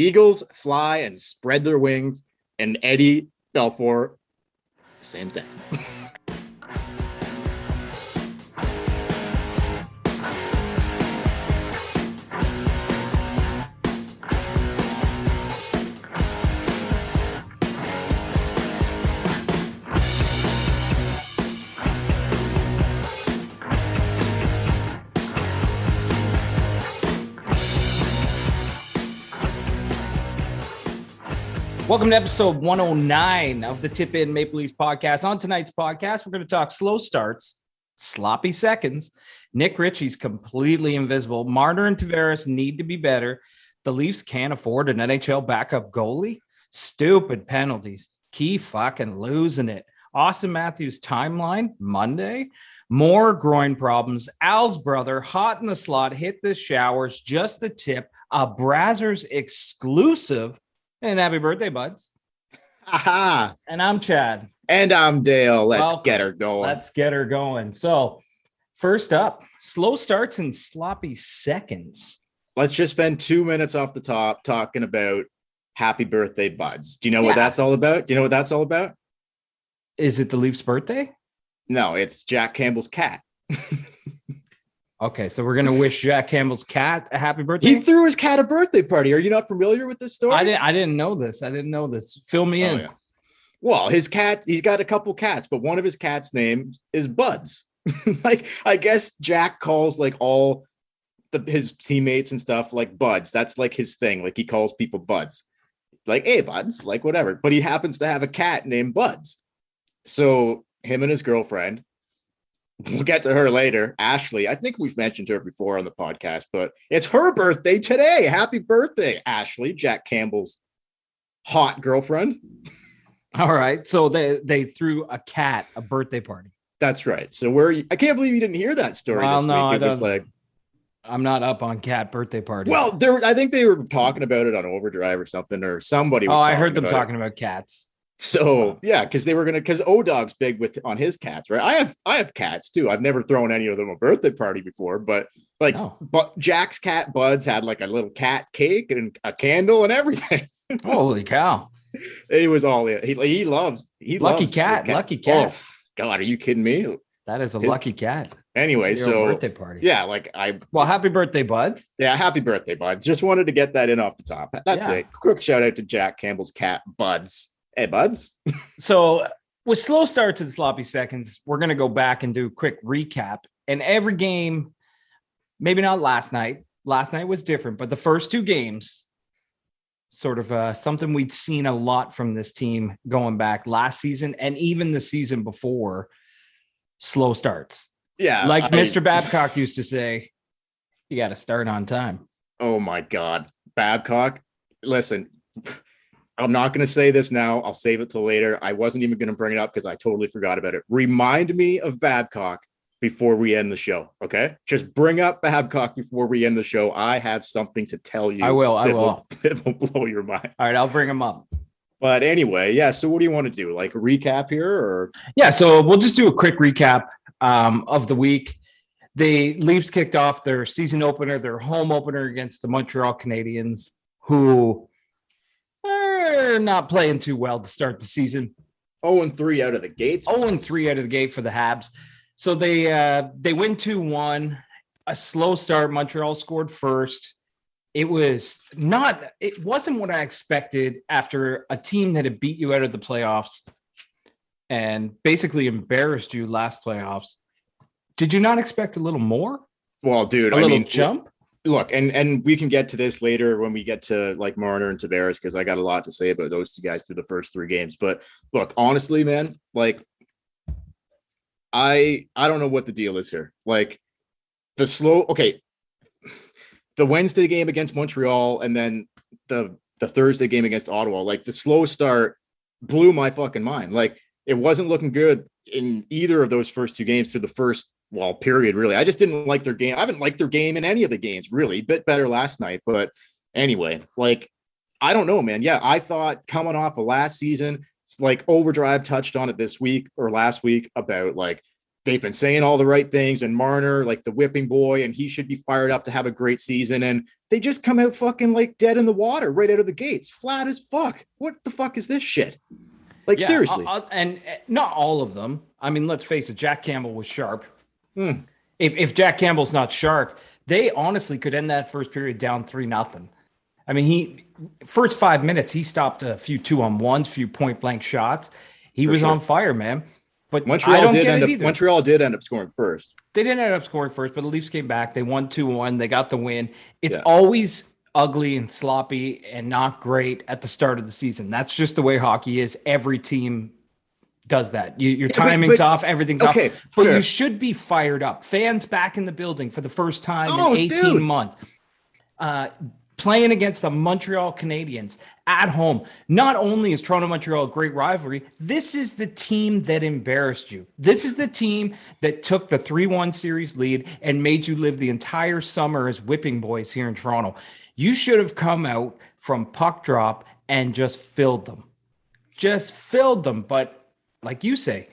Eagles fly and spread their wings, and Eddie Belfour, same thing. Welcome to episode 109 of the Tip In Maple Leafs podcast. On tonight's podcast, we're going to talk slow starts, sloppy seconds. Nick Ritchie's completely invisible. Marner and Tavares need to be better. The Leafs can't afford an NHL backup goalie. Stupid penalties. Key fucking losing it. Austin Matthews timeline Monday. More groin problems. Al's brother, hot in the slot, hit the showers. Just the tip. A Brazzers exclusive. And happy birthday, buds. Aha. And I'm Chad. And I'm Dale. Let's get her going. Let's get her going. So, first up, slow starts and sloppy seconds. Let's just spend 2 minutes off the top talking about happy birthday, buds. Do you know what that's all about? Do you know what that's all about? Is it the Leafs' birthday? No, it's Jack Campbell's cat. Okay, so we're gonna wish Jack Campbell's cat a happy birthday. He threw his cat a birthday party. Are you not familiar with this story? I didn't know this. Fill me in. Yeah. Well, his cat, he's got a couple cats, but one of his cats' names is Buds. Like, I guess Jack calls like all his teammates and stuff like Buds. That's like his thing. Like, he calls people Buds. Like, hey, Buds, like whatever. But he happens to have a cat named Buds. So him and his girlfriend, we'll get to her later, Ashley. I think we've mentioned her before on the podcast, but it's her birthday today. Happy birthday, Ashley, Jack Campbell's hot girlfriend. All right. So they threw a cat a birthday party. That's right. So I can't believe you didn't hear that story this week. It was like, I'm not up on cat birthday parties. Well, I think they were talking about it on Overdrive or something, or somebody was I heard them talking about cats. So yeah, because O-Dog's big on his cats, right? I have cats too. I've never thrown any of them a birthday party before, but but Jack's cat Buds had like a little cat cake and a candle and everything. Holy cow! It was all he loves. Lucky cat. Oh God, are you kidding me? That is lucky cat. Anyway, so birthday party. Yeah, happy birthday, Buds. Yeah, happy birthday, Buds. Just wanted to get that in off the top. That's it. Quick shout out to Jack Campbell's cat, Buds. Hey, Buds. So with slow starts and sloppy seconds, we're going to go back and do a quick recap. And every game, maybe not last night. Last night was different, but the first two games, sort of something we'd seen a lot from this team going back last season and even the season before, slow starts. Yeah. Like Mr. Babcock used to say, you got to start on time. Oh, my God. Babcock, listen, I'm not going to say this now. I'll save it till later. I wasn't even going to bring it up because I totally forgot about it. Remind me of Babcock before we end the show, okay? Just bring up Babcock before we end the show. I have something to tell you. I will. It will blow your mind. All right, I'll bring him up. But anyway, yeah, so what do you want to do? Like a recap here? Or yeah, so we'll just do a quick recap of the week. The Leafs kicked off their season opener, their home opener against the Montreal Canadiens, who are not playing too well to start the season. 0-3 out of the gates. 0-3 out of the gate for the Habs. So they win 2-1. A slow start. Montreal scored first. It wasn't what I expected after a team that had beat you out of the playoffs and basically embarrassed you last playoffs. Did you not expect a little more? Well, dude, a little jump? Look, and we can get to this later when we get to like Marner and Tavares, because I got a lot to say about those two guys through the first three games. But look, honestly, man, like I don't know what the deal is here. Like the Wednesday game against Montreal and then the Thursday game against Ottawa, like the slow start blew my fucking mind. Like it wasn't looking good in either of those first two games through the first period, really. I just didn't like their game. I haven't liked their game in any of the games, really. Bit better last night. But anyway, like, I don't know, man. Yeah, I thought coming off of last season, like Overdrive touched on it this week or last week about like they've been saying all the right things, and Marner, like the whipping boy, and he should be fired up to have a great season. And they just come out fucking like dead in the water right out of the gates, flat as fuck. What the fuck is this shit? Like, seriously. And not all of them. I mean, let's face it, Jack Campbell was sharp. If Jack Campbell's not sharp, they honestly could end that first period down 3-0. I mean, first 5 minutes, he stopped a few 2-on-1s, few point blank shots. He was on fire, man. But Montreal did end up scoring first. They didn't end up scoring first, but the Leafs came back. They won 2-1. They got the win. It's always ugly and sloppy and not great at the start of the season. That's just the way hockey is. Every team does that. Your timing's off, everything's off. But you should be fired up. Fans back in the building for the first time in 18 months. Playing against the Montreal Canadiens at home. Not only is Toronto-Montreal a great rivalry, this is the team that embarrassed you. This is the team that took the 3-1 series lead and made you live the entire summer as whipping boys here in Toronto. You should have come out from puck drop and just filled them. But like you say,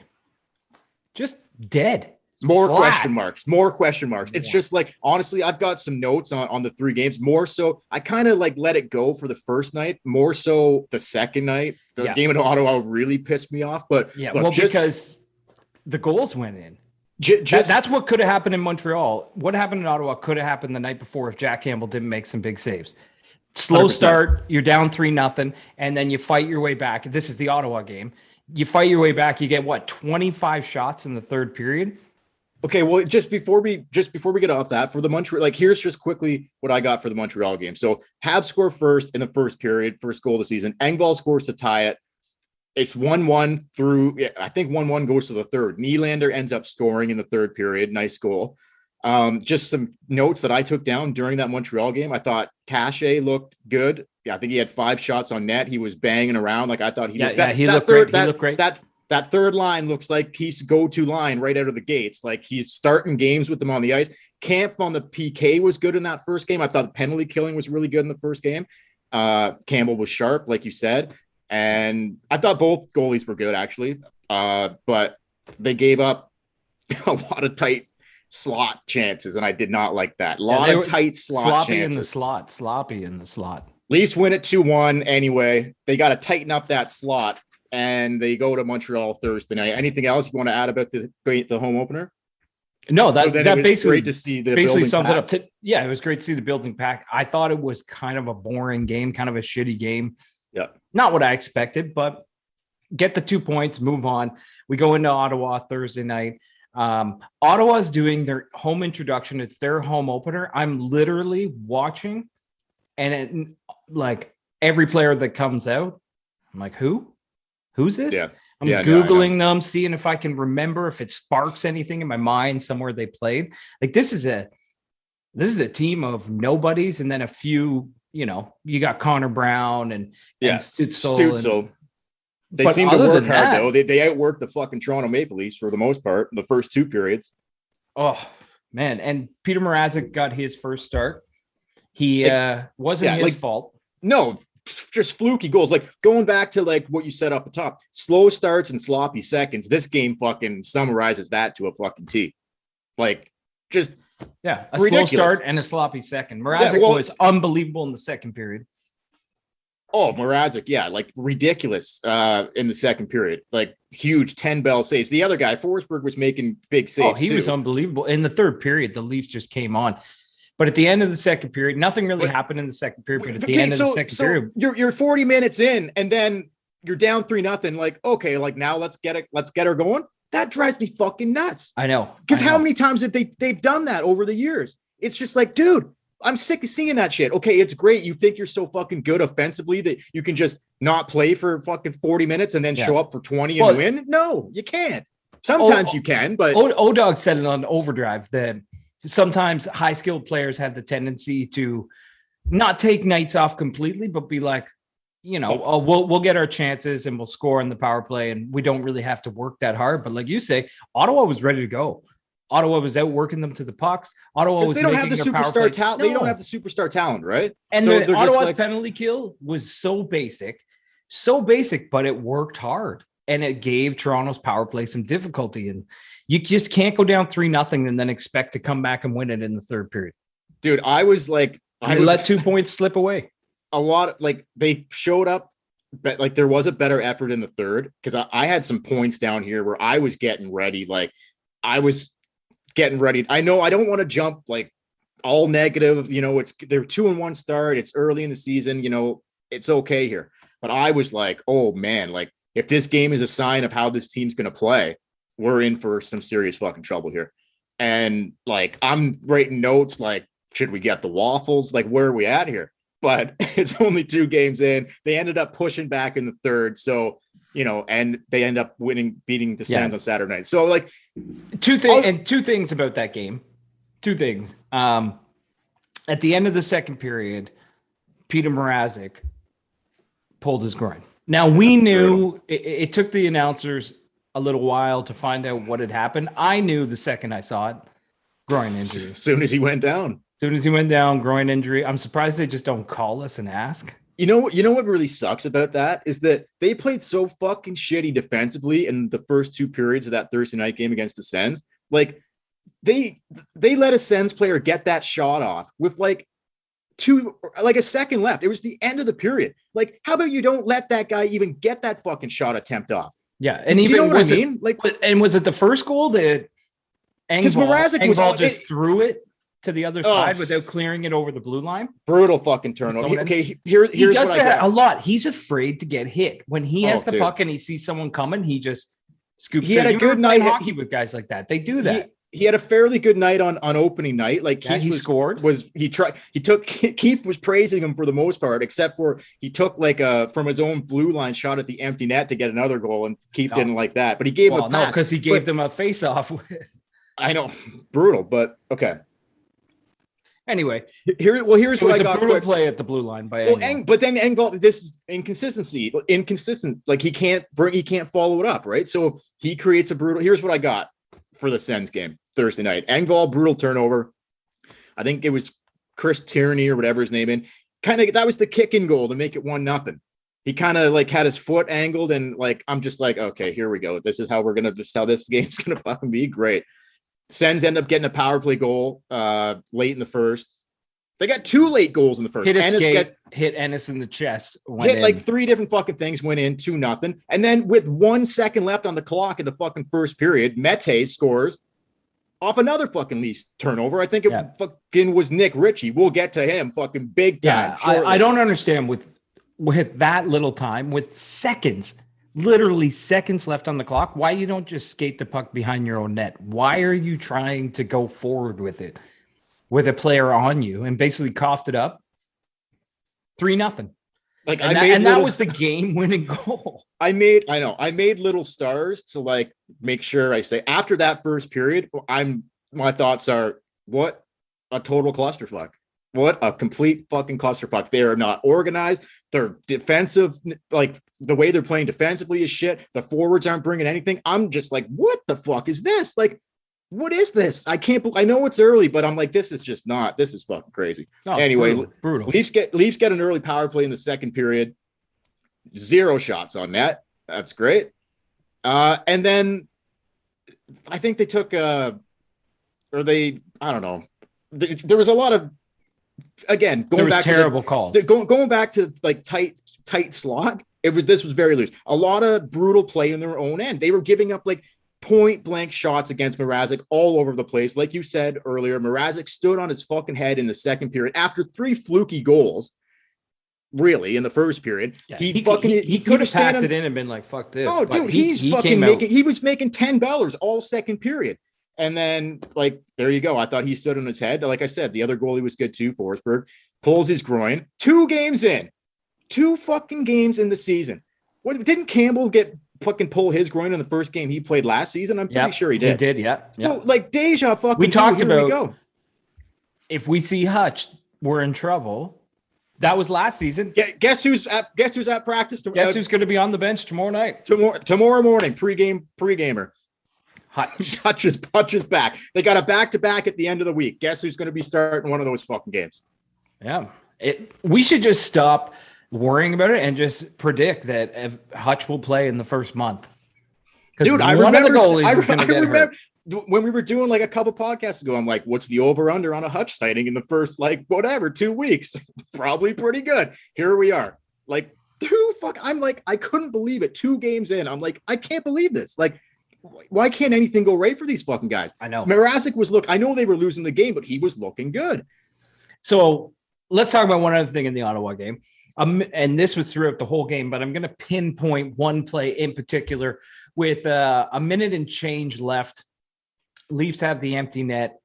just dead. More question marks. It's just like, honestly, I've got some notes on the 3 games. More so, I kind of like let it go for the first night. More so the second night. The game in Ottawa really pissed me off. But because the goals went in. That's what could have happened in Montreal. What happened in Ottawa could have happened the night before if Jack Campbell didn't make some big saves. Slow 100%. Start, you're down 3-0, and then you fight your way back. This is the Ottawa game. You fight your way back. You get 25 shots in the third period. Okay, well, just before we get off that, for the Montreal, like, here's just quickly what I got for the Montreal game. So Habs score first in the first period, first goal of the season. Engvall scores to tie it. It's 1-1 through, I think 1-1 goes to the third. Nylander ends up scoring in the third period. Nice goal. Just some notes that I took down during that Montreal game. I thought Cachet looked good. Yeah, I think he had 5 shots on net. He was banging around. Like, I thought he looked great. He looked great. That third line looks like he's go-to line right out of the gates. Like, he's starting games with them on the ice. Kampf on the PK was good in that first game. I thought the penalty killing was really good in the first game. Campbell was sharp, like you said. And I thought both goalies were good, actually. But they gave up a lot of tight slot chances, and I did not like that. A lot of tight slot chances. Sloppy in the slot. Leafs win it 2-1 anyway. They got to tighten up that slot. And they go to Montreal Thursday night. Anything else you want to add about the home opener? No, that basically great to see the basically sums it up. It was great to see the building pack. I thought it was kind of a boring game, kind of a shitty game. Yeah, not what I expected, but get the 2 points, move on. We go into Ottawa Thursday night. Ottawa's doing their home introduction. It's their home opener. I'm literally watching, and like every player that comes out, I'm like, Who's this? Yeah. I'm Googling them, seeing if I can remember if it sparks anything in my mind somewhere they played. Like, this is a team of nobodies, and then a few, you got Connor Brown and Stützle. They seem to work hard, though. They outworked the fucking Toronto Maple Leafs for the most part in the first 2 periods. Oh, man. And Peter Mrazek got his first start. He wasn't his fault. No, just fluky goals. Like, going back to like what you said up the top, slow starts and sloppy seconds. This game fucking summarizes that to a fucking T. Like, just a ridiculous. Slow start and a sloppy second. Mrazek was unbelievable in the second period. Oh, Mrazek, like ridiculous in the second period. Like, huge 10-bell saves. The other guy, Forsberg, was making big saves. Oh, he was unbelievable. In the third period, the Leafs just came on. But at the end of the second period, nothing really happened in the second period. But at the end of the second period, you're 40 minutes in, and then you're down 3-0. Like, okay, like, now let's get her going. That drives me fucking nuts. I know. Because how many times have they've done that over the years? It's just like, dude, I'm sick of seeing that shit. Okay, it's great. You think you're so fucking good offensively that you can just not play for fucking 40 minutes and then show up for 20 and win? No, you can't. Sometimes you can, but O-Dog said it on Overdrive that sometimes high-skilled players have the tendency to not take nights off completely, but be like, we'll get our chances and we'll score in the power play, and we don't really have to work that hard. But like you say, Ottawa was ready to go. Ottawa was outworking them to the pucks. Ottawa was. They don't have the superstar talent. They don't have the superstar talent, right? And so Ottawa's penalty kill was so basic, but it worked hard, and it gave Toronto's power play some difficulty. And You just can't go down 3-0 and then expect to come back and win it in the third period. Dude, I was like, I let 2 points slip away. A lot of, like, they showed up, but like there was a better effort in the third, because I had some points down here where I was getting ready. Like, I was getting ready. I know I don't want to jump like all negative. You know, they're 2-1 start. It's early in the season. You know, it's okay here. But I was like, oh man, like if this game is a sign of how this team's going to play, we're in for some serious fucking trouble here. And like, I'm writing notes like, should we get the waffles? Like, where are we at here? But it's only 2 games in. They ended up pushing back in the third. So, you know, and they end up beating the Sens on Saturday night. So like, two things about that game. 2 things. At the end of the second period, Peter Mrazek pulled his groin. Now, we knew it took the announcers a little while to find out what had happened. I knew the second I saw it, groin injury. As soon as he went down, groin injury. I'm surprised they just don't call us and ask. You know what really sucks about that is that they played so fucking shitty defensively in the first 2 periods of that Thursday night game against the Sens. Like, they let a Sens player get that shot off with like a second left. It was the end of the period. Like, how about you don't let that guy even get that fucking shot attempt off? Yeah, and even, you know what I mean? Like, and was it the first goal that Engvall just threw it to the other side without clearing it over the blue line? Brutal fucking turnover. He does that a lot. He's afraid to get hit when he has the puck and he sees someone coming. He just scoops. He had a good night with guys like that. They do that. He had a fairly good night on opening night. Like, he scored. Keith was praising him for the most part, except for he took like from his own blue line shot at the empty net to get another goal, and Keith didn't like that. But he gave him a pass. Because he gave them a face off. I know, brutal, but okay. Anyway, here's what I got. Brutal play at the blue line by Engvall. But then Engvall, this is inconsistent. Like, he can't follow it up, right? So he creates a brutal. Here's what I got for the Sens game Thursday night. Engvall, brutal turnover. I think it was Chris Tierney or whatever his name is. That was the kick in goal to make it 1-0. He kind of like had his foot angled, and like, I'm just like, okay, here we go. This is how how this game's gonna fucking be. Great. Sens end up getting a power play goal late in the first. They got 2 late goals in the first. Hit Ennis in the chest. Like 3 different fucking things, went in 2-0. And then with 1 second left on the clock in the fucking first period, Mete scores off another fucking least turnover. I think it fucking was Nick Ritchie. We'll get to him fucking big time. Yeah, I don't understand with that little time, with literally seconds left on the clock, why you don't just skate the puck behind your own net? Why are you trying to go forward with it with a player on you and basically coughed it up? 3-0. Like, that was the game-winning goal. I made little stars to like make sure I say after that first period, my thoughts are, what a total clusterfuck. What a complete fucking clusterfuck. They are not organized. They're defensive. Like, the way they're playing defensively is shit. The forwards aren't bringing anything. I'm just like, what the fuck is this? Like, what is this? I know it's early, but I'm like, this is fucking crazy. Anyway, brutal. Leafs get an early power play in the second period. 0 shots on net. That's great. And then I think they took I don't know. There was a lot of, again, going back terrible calls. Going back to like tight slot. This was very loose. A lot of brutal play in their own end. They were giving up like point blank shots against Mrazek all over the place. Like you said earlier, Mrazek stood on his fucking head in the second period after 3 fluky goals. Really, in the first period, he could have packed it in and been like, "Fuck this." Oh, dude, he was making $10 all second period. And then, like, there you go. I thought he stood on his head. Like I said, the other goalie was good too. Forsberg pulls his groin. 2 games in. 2 fucking games in the season. Didn't Campbell fucking pull his groin in the first game he played last season? I'm pretty sure he did. He did, yeah. So, like, deja fucking. We talked about if we see Hutch, we're in trouble. That was last season. Guess who's at practice? Guess who's going to be on the bench tomorrow night? Tomorrow morning, pregamer. Hutch is back. They got a back-to-back at the end of the week. Guess who's going to be starting one of those fucking games? Yeah. We should just stop worrying about it and just predict that Hutch will play in the first month. Dude, I remember when we were doing like a couple podcasts ago, I'm like, what's the over under on a Hutch sighting in the first, like, whatever, 2 weeks? Probably pretty good. Here we are. Like, I'm like, I couldn't believe it. 2 games in, I'm like, I can't believe this. Like, why can't anything go right for these fucking guys? I know. Mrazek I know they were losing the game, but he was looking good. So let's talk about one other thing in the Ottawa game. And this was throughout the whole game, but I'm going to pinpoint one play in particular with a minute and change left. Leafs have the empty net.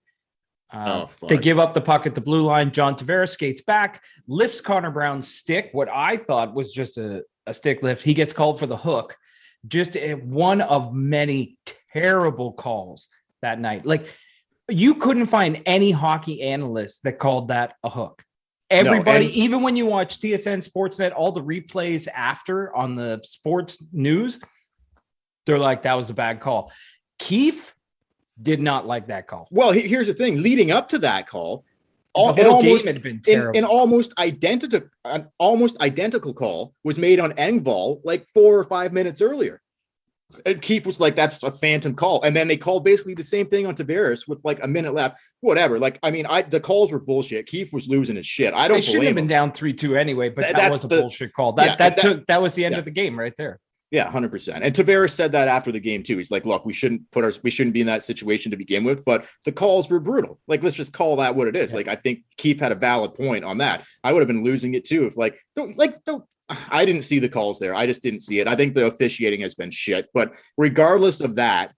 They give up the puck at the blue line. John Tavares skates back, lifts Connor Brown's stick, what I thought was just a stick lift. He gets called for the hook. Just one of many terrible calls that night. Like, you couldn't find any hockey analyst that called that a hook. Everybody, even when you watch TSN Sportsnet, all the replays after on the sports news, they're like, that was a bad call. Keefe did not like that call. Well, here's the thing. Leading up to that call, the whole game had been terrible. An almost identical call was made on Engvall like 4 or 5 minutes earlier. And Keefe was like, that's a phantom call. And then they called basically the same thing on Tavares with like a minute left. Whatever. Like, I mean, the calls were bullshit. Keefe was losing his shit. I don't They shouldn't have been down 3-2 anyway, but that was a bullshit call. That was the end of the game right there. Yeah, 100%. And Tavares said that after the game too. He's like, look, we shouldn't be in that situation to begin with, but the calls were brutal. Like, let's just call that what it is. Yeah. Like, I think Keefe had a valid point on that. I would have been losing it too if I didn't see the calls there. I just didn't see it. I think the officiating has been shit. But regardless of that,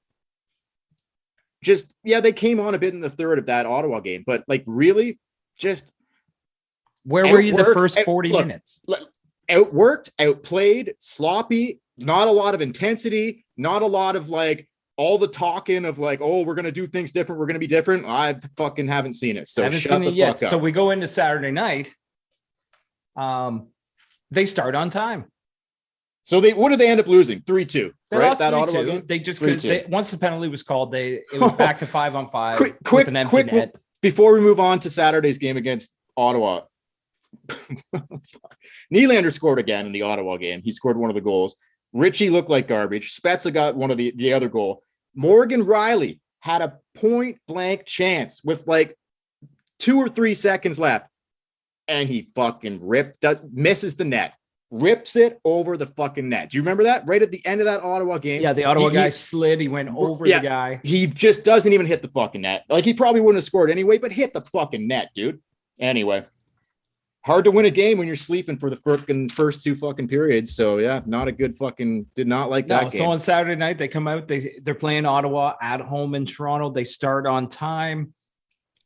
they came on a bit in the third of that Ottawa game. But like, really, just where were you the first 40 minutes? Outworked, outplayed, sloppy, not a lot of intensity, not a lot of like all the talking of like, oh, we're going to do things different. We're going to be different. I fucking haven't seen it. So shut the fuck up. So we go into Saturday night. They start on time. So what did they end up losing? 3-2. They lost that 3-2. Ottawa game? They just once the penalty was called, it was back to 5-on-5 with an empty net. Before we move on to Saturday's game against Ottawa, Nylander scored again in the Ottawa game. He scored one of the goals. Richie looked like garbage. Spezza got one of the other goal. Morgan Rielly had a point blank chance with like 2 or 3 seconds left. And he fucking misses the net, rips it over the fucking net. Do you remember that? Right at the end of that Ottawa game? Yeah, the Ottawa guy slid. He went over the guy. He just doesn't even hit the fucking net. Like, he probably wouldn't have scored anyway, but hit the fucking net, dude. Anyway, hard to win a game when you're sleeping for the first 2 fucking periods. So, yeah, not a good fucking – did not like that game. So on Saturday night, they come out. They're playing Ottawa at home in Toronto. They start on time.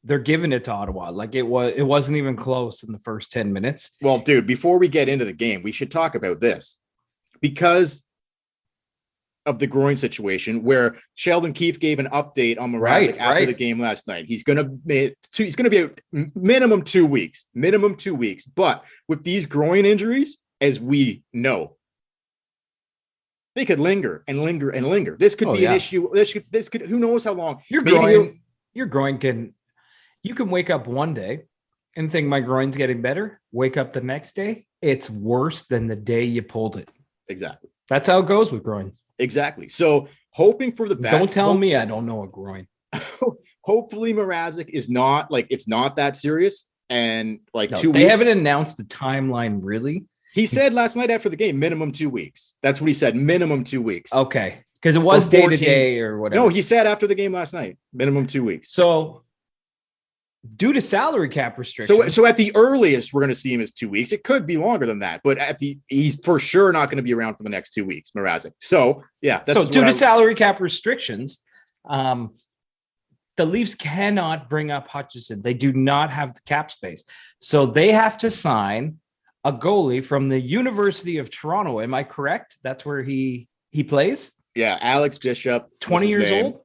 They're giving it to Ottawa. Like, it wasn't even close in the first 10 minutes. Well, dude, before we get into the game, we should talk about this because of the groin situation where Sheldon Keefe gave an update on Mrazek after the game last night. He's going to be out minimum 2 weeks, But with these groin injuries, as we know, they could linger and linger and linger. This could be an issue. This could, who knows how long. Your groin can. You can wake up one day and think my groin's getting better. Wake up the next day, it's worse than the day you pulled it. Exactly. That's how it goes with groins. Exactly. So hoping for the best. Don't tell me I don't know a groin. Hopefully Mrazek is not like, it's not that serious. And like 2 weeks. They haven't announced a timeline, really. He said last night after the game, minimum 2 weeks. That's what he said. Minimum 2 weeks. Okay. Because it was day to day or whatever. No, he said after the game last night, minimum 2 weeks. So due to salary cap restrictions. So at the earliest, we're going to see him as 2 weeks. It could be longer than that, but he's for sure not going to be around for the next 2 weeks, Mrazek. So yeah. Due to salary cap restrictions, the Leafs cannot bring up Hutchison. They do not have the cap space. So they have to sign a goalie from the University of Toronto. Am I correct? That's where he plays? Yeah, Alex Bishop. 20 years old?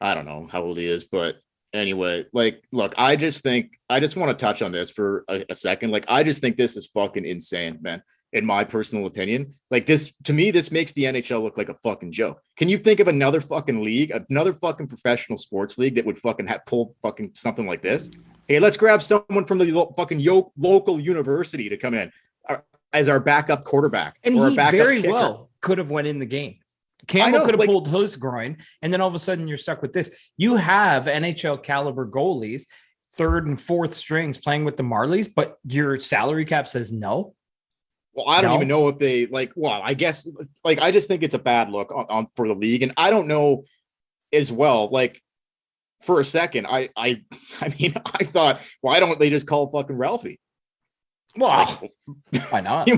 I don't know how old he is, but anyway, like, look, I just want to touch on this for a second. Like, I just think this is fucking insane, man, in my personal opinion. Like, this, to me, this makes the NHL look like a fucking joke. Can you think of another fucking league, another fucking professional sports league that would fucking pull fucking something like this? Hey, let's grab someone from the fucking local university to come in as our backup quarterback. And or he backup very kicker. well could have went in the game. Campbell could have pulled his groin, and then all of a sudden you're stuck with this. You have NHL caliber goalies, third and fourth strings playing with the Marlies, but your salary cap says no. Well, I don't even know if they I guess I just think it's a bad look on for the league. And I don't know as well, for a second, I mean, I thought, why don't they just call fucking Ralphie? Well, why not?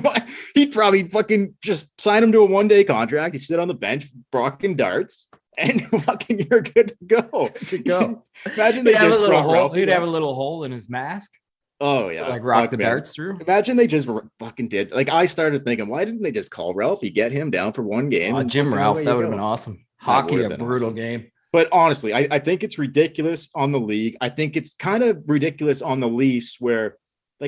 He'd probably fucking just sign him to a 1-day contract. He'd sit on the bench, rocking darts, and fucking you're good to go. Imagine they have a little hole. He'd have a little hole in his mask. Oh yeah, rock the darts through. Imagine they just fucking did. I started thinking, why didn't they just call Ralphie, get him down for one game? Jim Ralph, that would have been awesome. Hockey, a brutal game. But honestly, I think it's ridiculous on the league. I think it's kind of ridiculous on the Leafs, where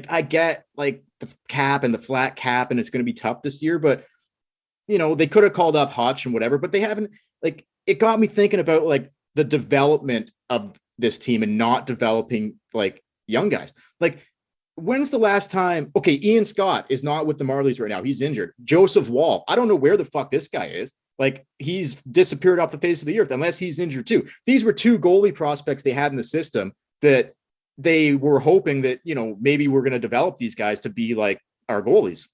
I get the cap and the flat cap, and it's going to be tough this year. But they could have called up Hutch and whatever, but they haven't. It got me thinking about the development of this team and not developing young guys. When's the last time? Okay, Ian Scott is not with the Marlies right now. He's injured. Joseph Wall, I don't know where the fuck this guy is. He's disappeared off the face of the earth unless he's injured too. These were two goalie prospects they had in the system that they were hoping that, maybe we're going to develop these guys to be our goalies.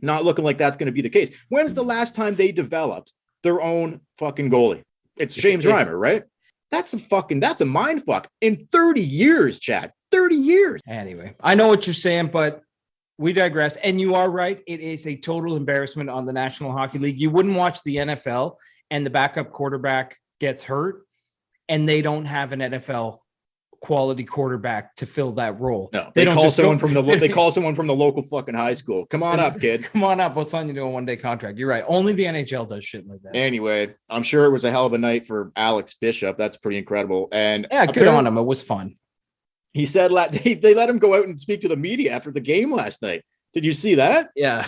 Not looking like that's going to be the case. When's the last time they developed their own fucking goalie? It's James Reimer, right? That's a mind fuck. In 30 years, Chad. 30 years. Anyway, I know what you're saying, but we digress. And you are right. It is a total embarrassment on the National Hockey League. You wouldn't watch the NFL and the backup quarterback gets hurt and they don't have an NFL quality quarterback to fill that role. No, they call someone from the local fucking high school. Come on up, kid. Come on up. We'll sign you to a 1-day contract. You're right. Only the NHL does shit like that. Anyway, I'm sure it was a hell of a night for Alex Bishop. That's pretty incredible. And yeah, good on him. It was fun. He said they let him go out and speak to the media after the game last night. Did you see that? Yeah.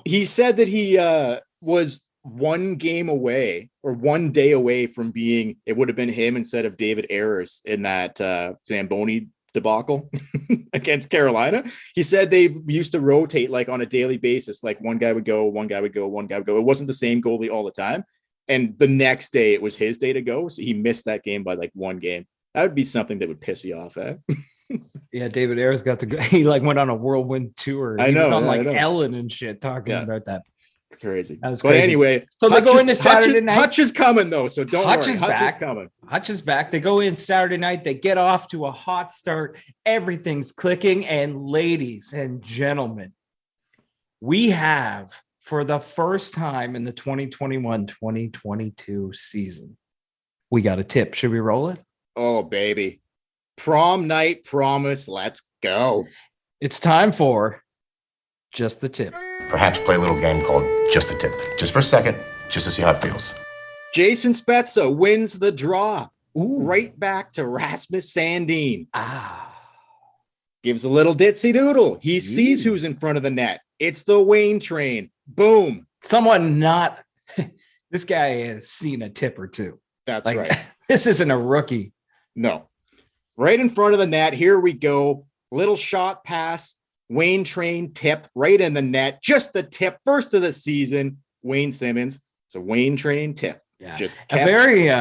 He said that he was 1 game away or 1 day away from being, it would have been him instead of David Ayres in that Zamboni debacle against Carolina. He said they used to rotate on a daily basis. One guy would go, one guy would go, one guy would go. It wasn't the same goalie all the time. And the next day it was his day to go. So he missed that game by 1 game. That would be something that would piss you off, eh? Yeah, David Ayres got to go. He went on a whirlwind tour. I know. He was on Ellen and shit talking about that. Crazy. That was crazy. But anyway, so they go into Saturday night. Hutch is coming though, so don't worry. Hutch is coming. Hutch is back. They go in Saturday night. They get off to a hot start. Everything's clicking. And ladies and gentlemen, we have, for the first time in the 2021-2022 season, we got a tip. Should we roll it? Oh, baby. Prom night promise. Let's go. It's time for Just the Tip. Perhaps play a little game called Just the Tip. Just for a second, just to see how it feels. Jason Spezza wins the draw. Ooh. Right back to Rasmus Sandin. Ah. Gives a little ditsy doodle. He sees who's in front of the net. It's the Wayne train. Boom. Someone not... This guy has seen a tip or two. That's right. This isn't a rookie. No. Right in front of the net. Here we go. Little shot pass. Wayne train tip right in the net. Just the tip. First of the season. Wayne Simmonds. It's a Wayne train tip. Yeah. Just a very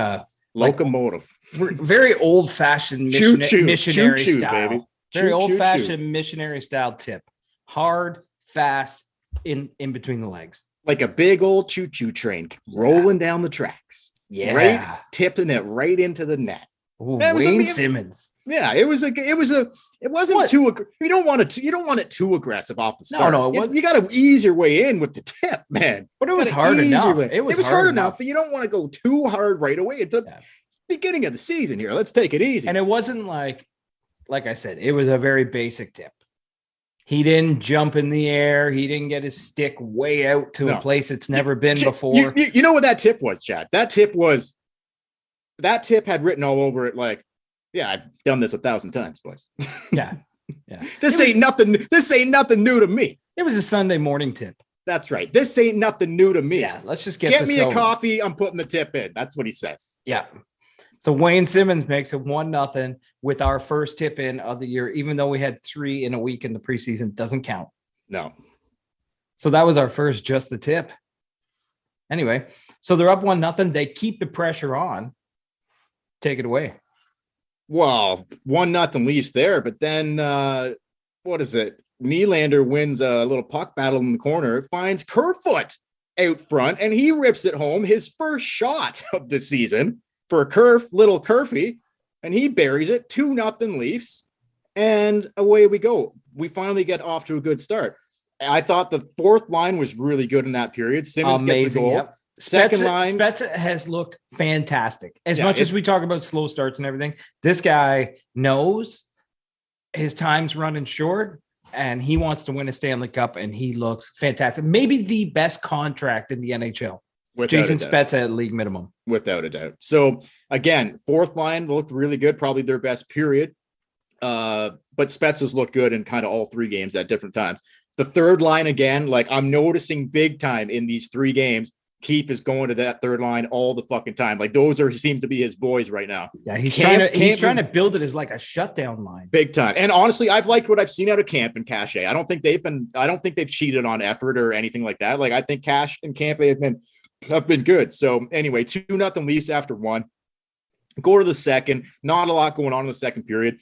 locomotive. Very old-fashioned missionary style. Baby. Very old-fashioned missionary style tip. Hard, fast, in between the legs. Like a big old choo-choo train rolling down the tracks. Yeah. Right? Tipping it right into the net. Ooh, Wayne Simmonds. Yeah, it wasn't too, you don't want it too aggressive off the start. No, you got to ease your way in with the tip, man. But it was hard enough. It was hard enough, but you don't want to go too hard right away. It's the beginning of the season here. Let's take it easy. And it wasn't like I said, it was a very basic tip. He didn't jump in the air. He didn't get his stick way out to a place it's never been before. You know what that tip was, Chad? That tip had written all over it I've done this 1,000 times, boys. Yeah. This ain't nothing new to me. It was a Sunday morning tip. That's right. This ain't nothing new to me. Yeah, let's just get me a coffee. I'm putting the tip in. That's what he says. Yeah. So Wayne Simmonds makes it 1-0 with our first tip in of the year, even though we had 3 in a week in the preseason. Doesn't count. No. So that was our first Just the Tip. Anyway, so they're up 1-0. They keep the pressure on. Take it away. Well, 1-0 Leafs there, but then what is it? Nylander wins a little puck battle in the corner, finds Kerfoot out front, and he rips it home. His first shot of the season for little Kerfy, and he buries it. 2-0 Leafs, and away we go. We finally get off to a good start. I thought the fourth line was really good in that period. Simmons gets a goal. Yep. Second line. Spezza has looked fantastic. As much as we talk about slow starts and everything, this guy knows his time's running short and he wants to win a Stanley Cup, and he looks fantastic. Maybe the best contract in the NHL. Jason Spezza at league minimum. Without a doubt. So, again, fourth line looked really good, probably their best period. But Spezza's looked good in kind of all three games at different times. The third line, again, like I'm noticing big time in these three games, Keefe is going to that third line all the fucking time. Like those seem to be his boys right now. Yeah, he's trying to build it as like a shutdown line. Big time. And honestly, I've liked what I've seen out of Camp and Cache. I don't think they've cheated on effort or anything like that. Like I think Cache and Camp have been good. So anyway, 2-0 Leafs after one. Go to the second. Not a lot going on in the second period.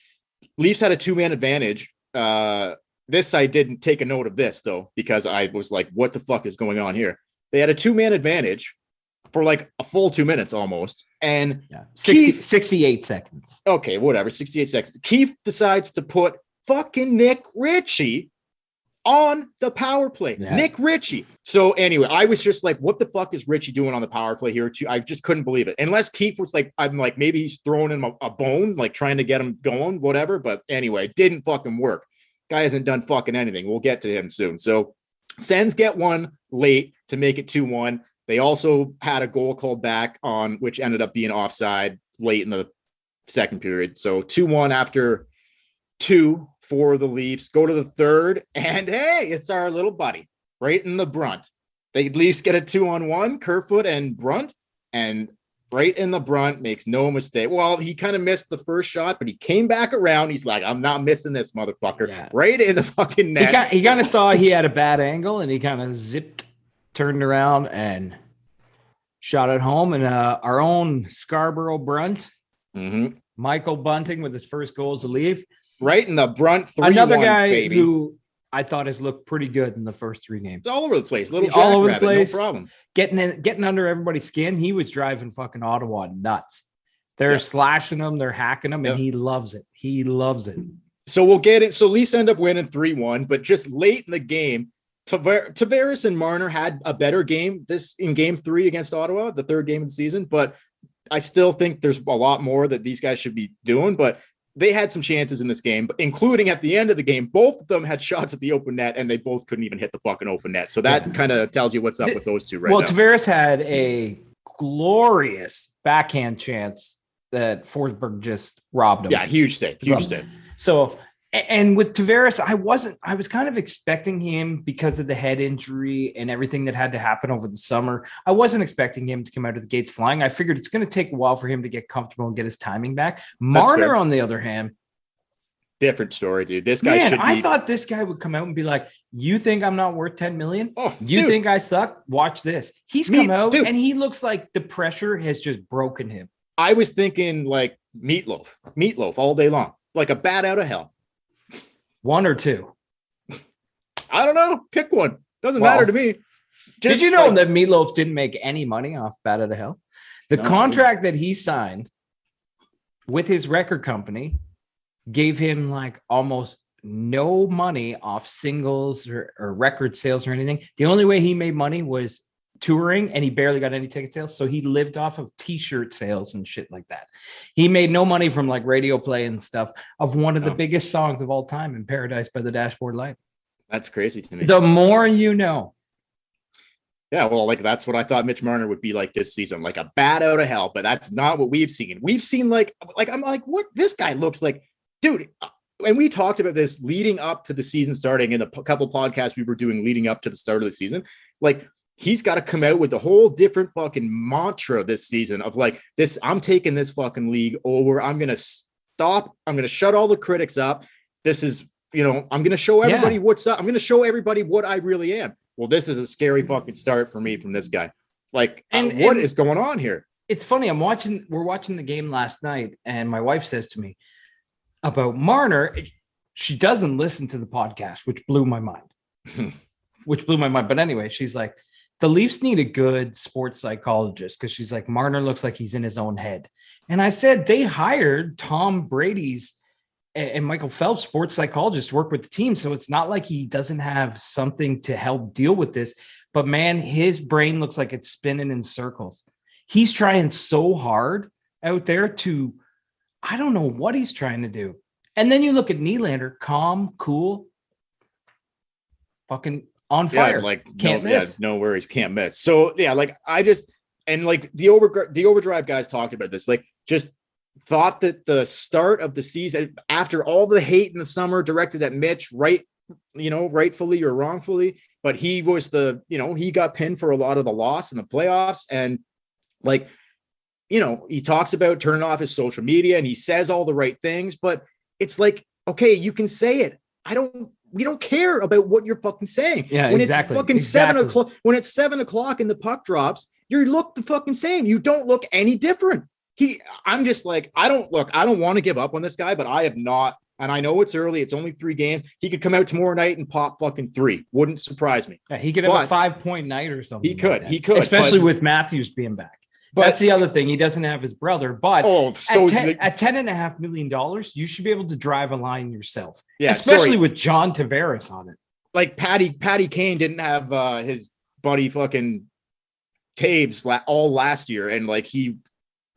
Leafs had a 2-man advantage. This I didn't take a note of this though, because I was like, what the fuck is going on here? They had a 2-man advantage for like a full 2 minutes almost. And 68 seconds. Okay, whatever. 68 seconds. Keefe decides to put fucking Nick Ritchie on the power play. Yeah. Nick Ritchie. So anyway, I was just like, what the fuck is Ritchie doing on the power play here too? I just couldn't believe it. Unless Keefe was like, I'm like, maybe he's throwing him a bone, like trying to get him going, whatever. But anyway, didn't fucking work. Guy hasn't done fucking anything. We'll get to him soon. So Sens get one late to make it 2-1. They also had a goal called back on, which ended up being offside late in the second period. So 2-1 after 2 for the Leafs. Go to the third, and hey, it's our little buddy right in the brunt. The Leafs get a 2-on-1, Kerfoot and Brunt, and right in the brunt, makes no mistake. Well, he kind of missed the first shot, but he came back around. He's like, I'm not missing this motherfucker. Yeah. Right in the fucking net. He kind of saw he had a bad angle, and he kind of turned around, and shot it home. And our own Scarborough Brunt, Michael Bunting with his first goal as a Leaf. Right in the brunt. 3-1, another guy baby. Who I thought has looked pretty good in the first 3 games. It's all over the place. Little all over the place. No problem. Getting under everybody's skin. He was driving fucking Ottawa nuts. They're slashing him. They're hacking him, and he loves it. He loves it. So we'll get it. So Leafs end up winning 3-1, but just late in the game, Tavares and Marner had a better game in game 3 against Ottawa, the third game of the season. But I still think there's a lot more that these guys should be doing. But they had some chances in this game, including at the end of the game. Both of them had shots at the open net, and they both couldn't even hit the fucking open net. So that kind of tells you what's up with those two right now. Well, Tavares had a glorious backhand chance that Forsberg just robbed him. Yeah, huge save. So, and with Tavares, I was kind of expecting him because of the head injury and everything that had to happen over the summer. I wasn't expecting him to come out of the gates flying. I figured it's going to take a while for him to get comfortable and get his timing back. Marner, on the other hand, different story, dude. This guy I thought this guy would come out and be like, you think I'm not worth 10 million? Oh, you think I suck? Watch this. He's come out and he looks like the pressure has just broken him. I was thinking like meatloaf all day long, like a bat out of hell. 1 or 2? I don't know. Pick one. Doesn't matter to me. Did you know that Meatloaf didn't make any money off Bat Out of Hell? The contract that he signed with his record company gave him like almost no money off singles or record sales or anything. The only way he made money was touring, and he barely got any ticket sales. So he lived off of t-shirt sales and shit like that. He made no money from like radio play and stuff of one of the biggest songs of all time, In Paradise by the Dashboard Light. That's crazy to me. The more you know. Yeah, well, like that's what I thought Mitch Marner would be like this season, like a bat out of hell, but that's not what we've seen. We've seen like I'm like, what this guy looks like, dude. And we talked about this leading up to the season starting in a couple podcasts we were doing leading up to the start of the season. Like, he's got to come out with a whole different fucking mantra this season of like this. I'm taking this fucking league over. I'm going to stop. I'm going to shut all the critics up. This is, I'm going to show everybody what's up. I'm going to show everybody what I really am. Well, this is a scary fucking start for me from this guy. Like, And what is going on here? It's funny. We're watching the game last night, and my wife says to me about Marner. She doesn't listen to the podcast, which blew my mind. But anyway, she's like, the Leafs need a good sports psychologist because she's like, Marner looks like he's in his own head. And I said, they hired Tom Brady's and Michael Phelps, sports psychologist, to work with the team. So it's not like he doesn't have something to help deal with this. But man, his brain looks like it's spinning in circles. He's trying so hard out there to, I don't know what he's trying to do. And then you look at Nylander, calm, cool, fucking on fire. Yeah, like can't miss. No worries, can't miss. So yeah, like I just and like the overdrive guys talked about this. Like just thought that the start of the season, after all the hate in the summer directed at Mitch, rightfully or wrongfully, but he was he got pinned for a lot of the loss in the playoffs. And like, he talks about turning off his social media and he says all the right things, but it's like, okay, you can say it. We don't care about what you're fucking saying. Yeah, when exactly. It's fucking 7 o'clock, when it's 7 o'clock and the puck drops, you look the fucking same. You don't look any different. I'm just like, I don't want to give up on this guy, but I have not. And I know it's early. It's only 3 games. He could come out tomorrow night and pop fucking 3. Wouldn't surprise me. Yeah, he could have a 5-point night or something. He could, especially with Matthews being back. But that's the other thing. He doesn't have his brother. But at $10.5 million, you should be able to drive a line yourself. Yeah, especially with John Tavares on it. Like Patty Kane didn't have his buddy fucking Taves all last year, and like he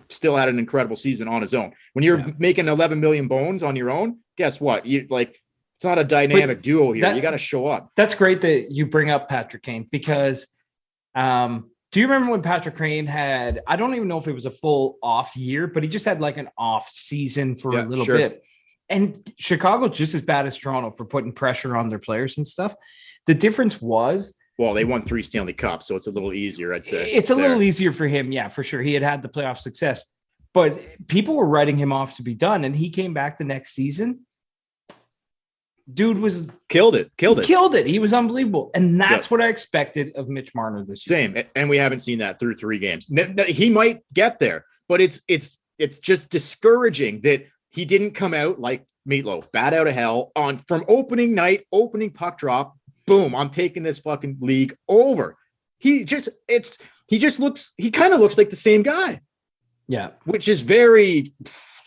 still had an incredible season on his own. When you're making 11 million bones on your own, guess what? You like it's not a dynamic duo here. You got to show up. That's great that you bring up Patrick Kane because. Do you remember when Patrick Kane had, I don't even know if it was a full off year, but he just had like an off season for a little bit. And Chicago just as bad as Toronto for putting pressure on their players and stuff. The difference was. Well, they won 3 Stanley Cups, so it's a little easier, I'd say. It's a little easier for him. Yeah, for sure. He had the playoff success, but people were writing him off to be done. And he came back the next season. Dude was killed it. He was unbelievable. And that's what I expected of Mitch Marner this year. Same. And we haven't seen that through 3 games. He might get there, but it's just discouraging that he didn't come out like Meatloaf, bat out of hell from opening night, opening puck drop. Boom. I'm taking this fucking league over. He kind of looks like the same guy. Yeah. Which is very,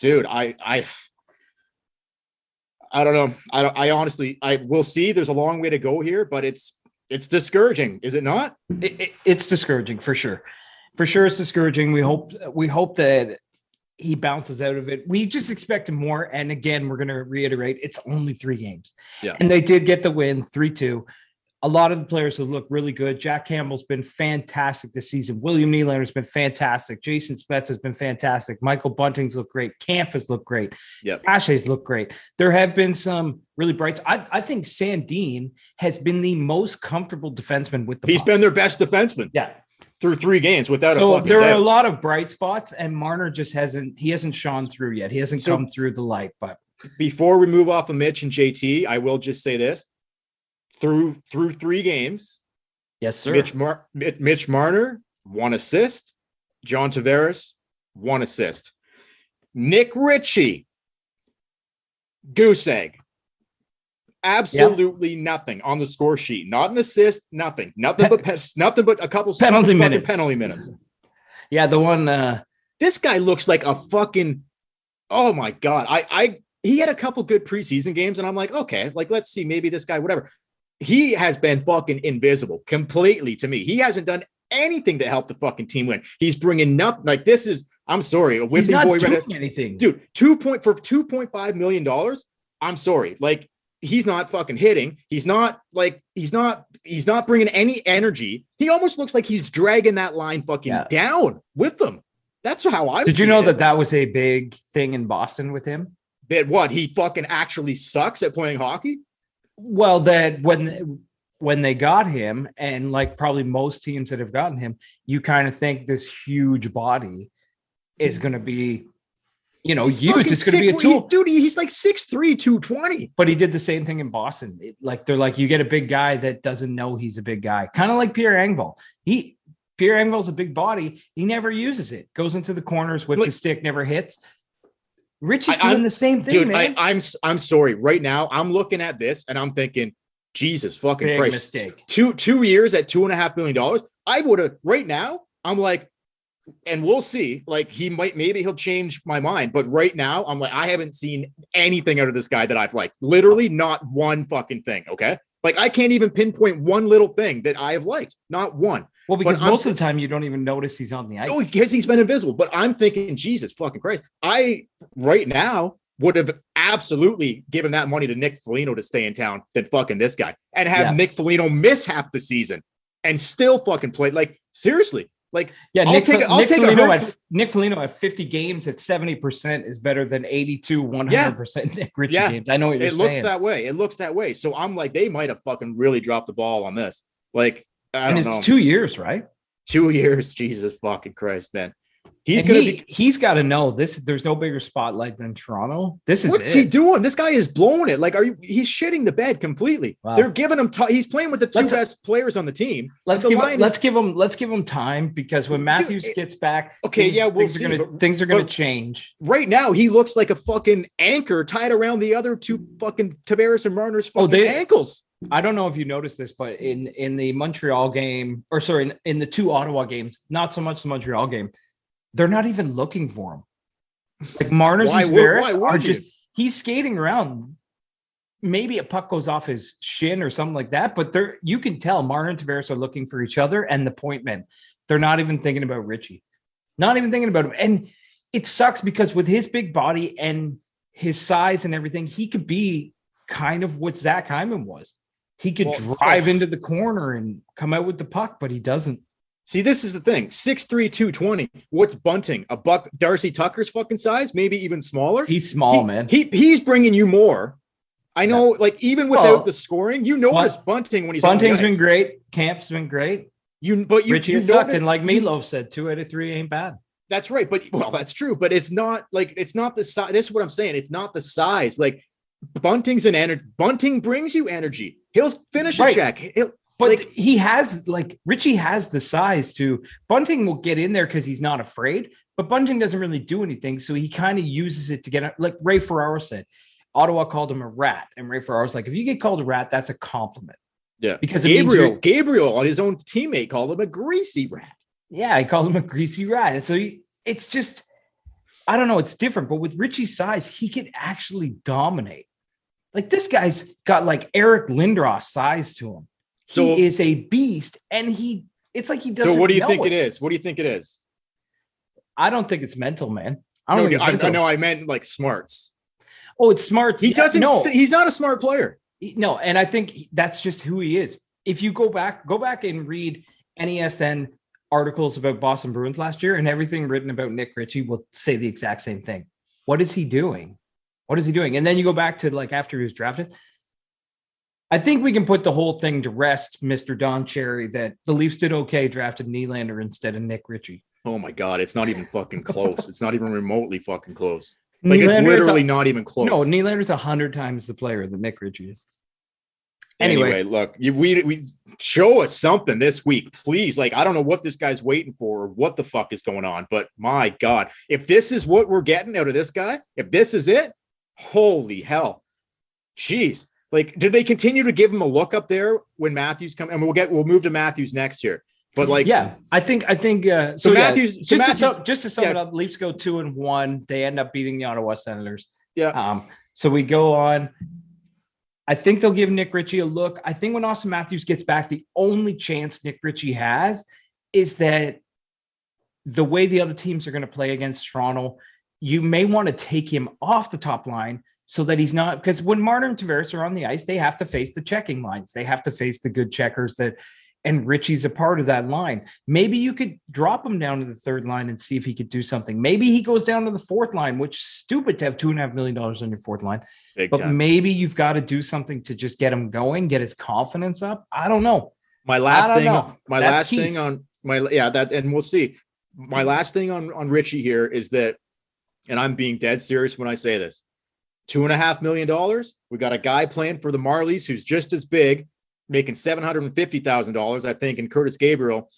dude, I don't know. I honestly, will see. There's a long way to go here, but it's discouraging, is it not? It's discouraging for sure. For sure, it's discouraging. We hope that he bounces out of it. We just expect him more. And again, we're going to reiterate, it's only 3 games. Yeah. And they did get the win, 3-2. A lot of the players have looked really good. Jack Campbell's been fantastic this season. William Nylander's been fantastic. Jason Spezza has been fantastic. Michael Bunting's looked great. Kampf has looked great. Yep. Ashe's looked great. There have been some really bright. I think Sandin has been the most comfortable defenseman with the He's puck. been their best defenseman. Yeah. Through 3 games without so a fucking there doubt. are a lot of bright spots, and Marner just hasn't shone through yet. He hasn't come through the light. But before we move off of Mitch and JT, I will just say this. Through 3 games, yes, sir. Mitch Marner, 1 assist. John Tavares, 1 assist. Nick Ritchie, goose egg. Absolutely nothing on the score sheet. Not an assist, nothing. Nothing but a couple penalty minutes. Yeah, the one. This guy looks like a fucking. Oh my god! He had a couple good preseason games, and I'm like, okay, like let's see, maybe this guy, whatever. He has been fucking invisible completely to me. He hasn't done anything to help the fucking team win. He's bringing nothing. Like this is. I'm sorry, a whipping boy. He's not doing anything, dude. For $2.5 million. I'm sorry, like. He's not fucking hitting. He's not bringing any energy. He almost looks like he's dragging that line fucking down with them. That's how I'm. Did you know that was a big thing in Boston with him? That what he fucking actually sucks at playing hockey? Well, that when they got him, and like probably most teams that have gotten him, you kind of think this huge body is going to be. It's going to be a tool. He's like 6'3", 220. But he did the same thing in Boston. They're like, you get a big guy that doesn't know he's a big guy. Kind of like Pierre Engvall. Pierre-Engvall's a big body. He never uses it. Goes into the corners, whips his stick, never hits. Richie's doing the same thing, dude, man. I'm sorry. Right now, I'm looking at this and I'm thinking, Jesus fucking Big Christ. mistake. 2 years at $2.5 million. I would have right now. I'm like, and we'll see. Like maybe he'll change my mind. But right now, I'm like, I haven't seen anything out of this guy that I've liked. Literally not one fucking thing. Okay. Like I can't even pinpoint one little thing that I have liked. Not one. Well, because most of the time you don't even notice he's on the ice. Oh, because he's been invisible. But I'm thinking, Jesus fucking Christ. I right now would have absolutely given that money to Nick Foligno to stay in town than fucking this guy and have Nick Foligno miss half the season and still fucking play. Like seriously, like Nick Foligno at 50 games at 70% is better than 82, 100% Nick Ritchie games. I know what you're saying. It looks that way. So I'm like, they might have fucking really dropped the ball on this. Like, I don't know. It's 2 years, right? 2 years. Jesus fucking Christ, man. He's got to know this. There's no bigger spotlight than Toronto. What's he doing? This guy is blowing it. Like, he's shitting the bed completely. Wow. They're giving him. He's playing with the two best players on the team. Let's give him time because when Matthews gets back, things are going to change. Right now, he looks like a fucking anchor tied around the other two fucking Tavares and Marner's fucking ankles. I don't know if you noticed this, but in the Montreal game, in the two Ottawa games, not so much the Montreal game. They're not even looking for him. Like Marner's and Tavares are just, he's skating around. Maybe a puck goes off his shin or something like that, but you can tell Marner and Tavares are looking for each other and the point men. They're not even thinking about Ritchie. Not even thinking about him. And it sucks because with his big body and his size and everything, he could be kind of what Zach Hyman was. He could drive into the corner and come out with the puck, but he doesn't. See, this is the thing. 6'3", 220. What's Bunting? A buck Darcy Tucker's fucking size? Maybe even smaller? He's small, man. He's bringing you more. I know, like, even without the scoring, you notice Bunting when he's Bunting's been great. Camp's been great. Richie sucked, and like Meatloaf said, 2 out of 3 ain't bad. That's right. But, that's true. But it's not the size. This is what I'm saying. It's not the size. Like, Bunting's an energy. Bunting brings you energy. He'll finish a check. But he has, Ritchie has the size to. Bunting will get in there because he's not afraid, but Bunting doesn't really do anything. So he kind of uses it to get, like Ray Ferraro said, Ottawa called him a rat. And Ray Ferraro's like, if you get called a rat, that's a compliment. Yeah. Because Gabriel, his own teammate, called him a greasy rat. Yeah, he called him a greasy rat. And so it's just, I don't know, it's different. But with Ritchie's size, he could actually dominate. Like this guy's got like Eric Lindros size to him. He is a beast, and it's like he doesn't. So what do you think it is? What do you think it is? I don't think it's mental, man. I meant like smarts. Oh, it's smarts. He doesn't. No. He's not a smart player. No, and I think that's just who he is. If you go back and read NESN articles about Boston Bruins last year, and everything written about Nick Ritchie will say the exact same thing. What is he doing? And then you go back to like after he was drafted. I think we can put the whole thing to rest, Mr. Don Cherry, that the Leafs did okay drafted Nylander instead of Nick Ritchie. Oh my God, it's not even fucking close. It's not even remotely fucking close. Like it's literally not even close. No, Nylander's 100 times the player that Nick Ritchie is. Anyway, look, we show us something this week, please. Like, I don't know what this guy's waiting for or what the fuck is going on, but my God, if this is what we're getting out of this guy, if this is it, holy hell. Jeez. Like, did they continue to give him a look up there when Matthews come? And we'll move to Matthews next year. But like, yeah, I think so. Matthews, just to sum it up, Leafs go 2-1. They end up beating the Ottawa Senators. Yeah. So we go on. I think they'll give Nick Ritchie a look. I think when Austin Matthews gets back, the only chance Nick Ritchie has is that the way the other teams are going to play against Toronto, you may want to take him off the top line. So that he's not, because when Marner and Tavares are on the ice, they have to face the checking lines. They have to face the good checkers and Ritchie's a part of that line. Maybe you could drop him down to the third line and see if he could do something. Maybe he goes down to the fourth line, which is stupid to have $2.5 million on your fourth line. Maybe you've got to do something to just get him going, get his confidence up. I don't know. And we'll see. My last thing on Ritchie here is that, and I'm being dead serious when I say this, $2.5 million. We got a guy playing for the Marlies who's just as big, making $750,000, I think, and Curtis Gabriel.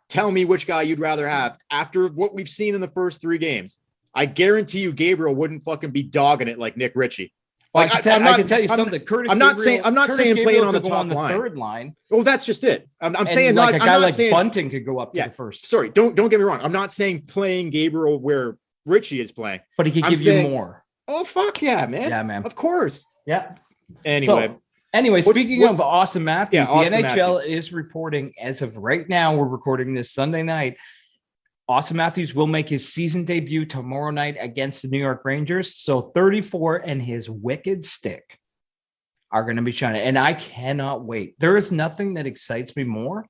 tell me which guy you'd rather have after what we've seen in the first 3 games. I guarantee you Gabriel wouldn't fucking be dogging it like Nick Ritchie. Well, I can tell you something. Curtis I'm not Gabriel, saying playing on the top on the line. third line. Well, that's just it. I'm saying like not, a guy I'm not like saying, Bunting could go up to the first. Sorry, don't get me wrong. I'm not saying playing Gabriel where Ritchie is playing, but he could give you more. Oh fuck yeah, man! Yeah, man. Of course. Yeah. Anyway, speaking of Austin Matthews, Austin the NHL Matthews is reporting as of right now. We're recording this Sunday night. Austin Matthews will make his season debut tomorrow night against the New York Rangers. So 34 and his wicked stick are going to be shining. And I cannot wait. There is nothing that excites me more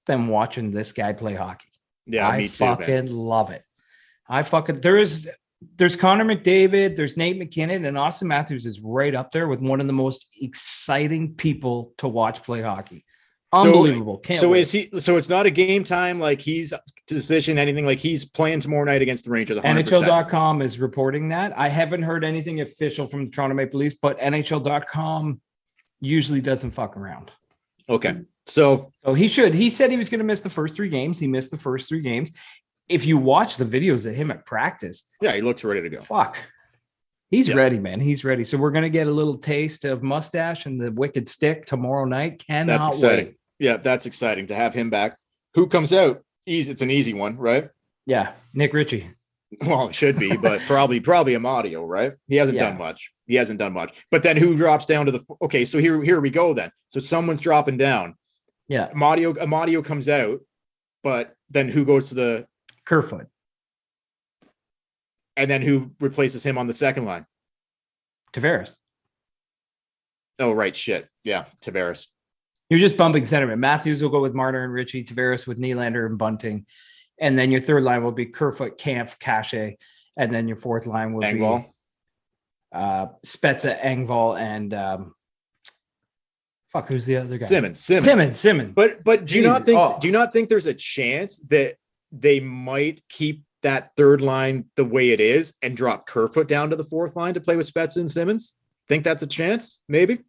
than watching this guy play hockey. Yeah, me too. I fucking love it. There's Connor McDavid, there's Nate McKinnon, and Austin Matthews is right up there with one of the most exciting people to watch play hockey. Unbelievable. So it's not a game time like he's decision, anything, like he's playing tomorrow night against the Rangers. 100%. NHL.com is reporting that. I haven't heard anything official from the Toronto Maple Leafs, but NHL.com usually doesn't fuck around. Okay. So he should. He said he was going to miss the first 3 games. He missed the first 3 games. If you watch the videos of him at practice, yeah, he looks ready to go. Fuck. He's ready, man. He's ready. So we're going to get a little taste of mustache and the wicked stick tomorrow night. That's exciting. Wait. Yeah, that's exciting to have him back. Who comes out? It's an easy one, right? Yeah, Nick Ritchie. Well, it should be, but probably Amadio, right? He hasn't done much. But then who drops down to the? Okay, so here we go then. So someone's dropping down. Yeah, Amadio comes out, but then who goes to the Kerfoot? And then who replaces him on the second line? Tavares. Oh, right. Shit. Yeah, Tavares. You're just bumping centerman. Matthews will go with Marner and Ritchie, Tavares with Nylander and Bunting. And then your third line will be Kerfoot, Kampf, Cache. And then your fourth line will Engvall. Be Spezza, Engvall, and who's the other guy? Simmons. But do you not think there's a chance that they might keep that third line the way it is and drop Kerfoot down to the fourth line to play with Spezza and Simmons? Think that's a chance? Maybe.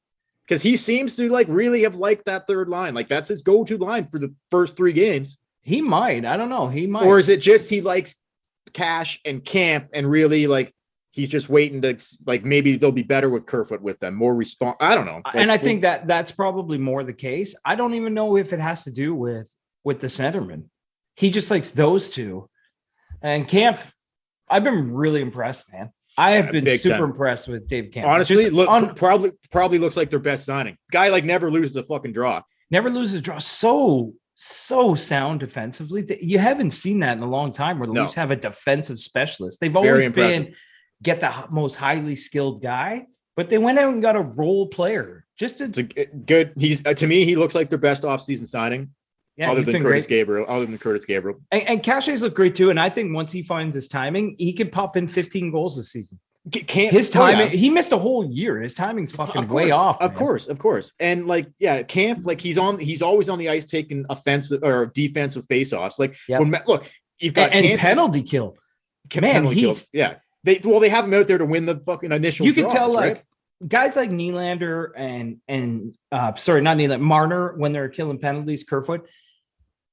Because he seems to really have liked that third line. Like that's his go-to line for the first 3 games. He might. I don't know. He might. Or is it just he likes Cash and Camp and really he's just waiting to maybe they'll be better with Kerfoot with them, more response. I don't know. And I think that's probably more the case. I don't even know if it has to do with the centerman. He just likes those two. And Camp, I've been really impressed, man. I have been super impressed with Dave Camp. Honestly, probably looks like their best signing. Guy never loses a fucking draw. Never loses a draw. So sound defensively. You haven't seen that in a long time where the Leafs have a defensive specialist. They've always been get the most highly skilled guy, but they went out and got a role player. It's a good. He's to me, he looks like their best offseason signing. Yeah, other than Curtis Gabriel. And Cache's look great too. And I think once he finds his timing, he could pop in 15 goals this season. His timing, he missed a whole year. His timing's fucking way off. Of course. And Camp, he's always on the ice taking offensive or defensive faceoffs. You've got and penalty kill. Man, They have him out there to win the fucking initial. You can tell right? Guys like Nylander and not Nylander, Marner, when they're killing penalties, Kerfoot,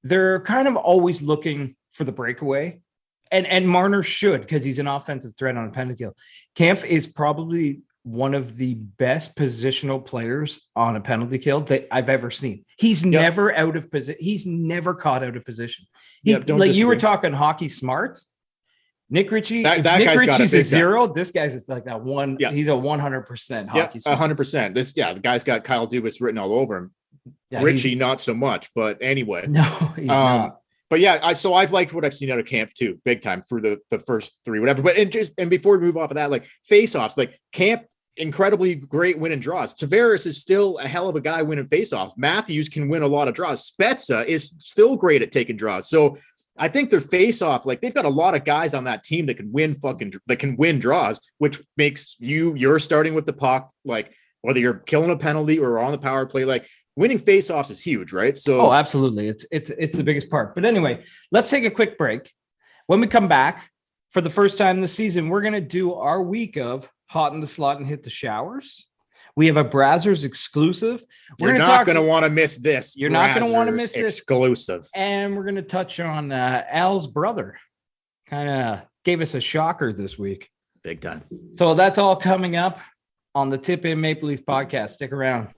they're kind of always looking for the breakaway. And Marner should, because he's an offensive threat on a penalty kill. Kampf is probably one of the best positional players on a penalty kill that I've ever seen. He's never out of position. He's never caught out of position. You were talking hockey smarts. Nick Ritchie, Nick Ritchie's a 0. This guy's just like that one. Yeah. He's a 100% hockey. 100%. The guy's got Kyle Dubas written all over him. Yeah, Ritchie, not so much, but anyway. No, he's not. But yeah, I've liked what I've seen out of Camp too, big time for the first 3, whatever. But and before we move off of that, face-offs, Camp, incredibly great winning draws. Tavares is still a hell of a guy winning face-offs. Matthews can win a lot of draws. Spezza is still great at taking draws. So I think their face-off, they've got a lot of guys on that team that can win draws, which makes you're starting with the puck, whether you're killing a penalty or on the power play, winning face-offs is huge, right? So absolutely. It's the biggest part. But anyway, let's take a quick break. When we come back, for the first time this season, we're going to do our week of hot in the slot and hit the showers. We have a Brazzers exclusive. You're not going to want to miss this. You're not going to want to miss this exclusive. And we're going to touch on Al's brother. Kind of gave us a shocker this week. Big time. So that's all coming up on the Tip In Maple Leafs podcast. Stick around.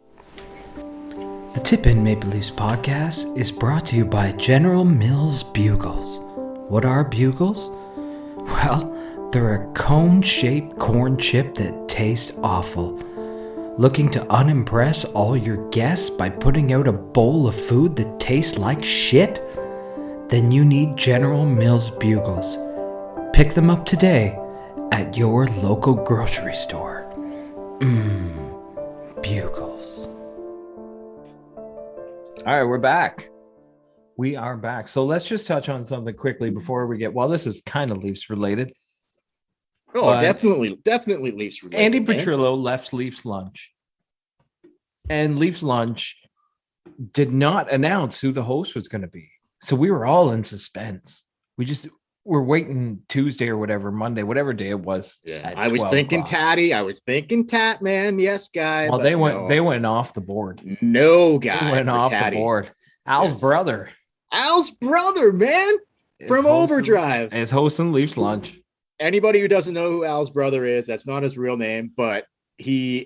The Tip In Maple Leafs podcast is brought to you by General Mills Bugles. What are bugles? Well, they're a cone-shaped corn chip that tastes awful. Looking to unimpress all your guests by putting out a bowl of food that tastes like shit? Then you need General Mills Bugles. Pick them up today at your local grocery store. Bugles. All right, we're back. We are back. So let's just touch on something quickly before we get, well, this is kind of Leafs related. Oh, definitely Leafs related. Andy Petrillo left Leafs Lunch. And Leafs Lunch did not announce who the host was going to be. So we were all in suspense. We're waiting Tuesday or whatever, Monday, whatever day it was. Yeah, I was thinking Tatty. I was thinking Tat, man. Yes, guy. Well, they went off the board. No guy. They went off the board. Al's brother. Al's brother, man. From Overdrive. Is hosting Leafs Lunch. Anybody who doesn't know who Al's brother is, that's not his real name, but he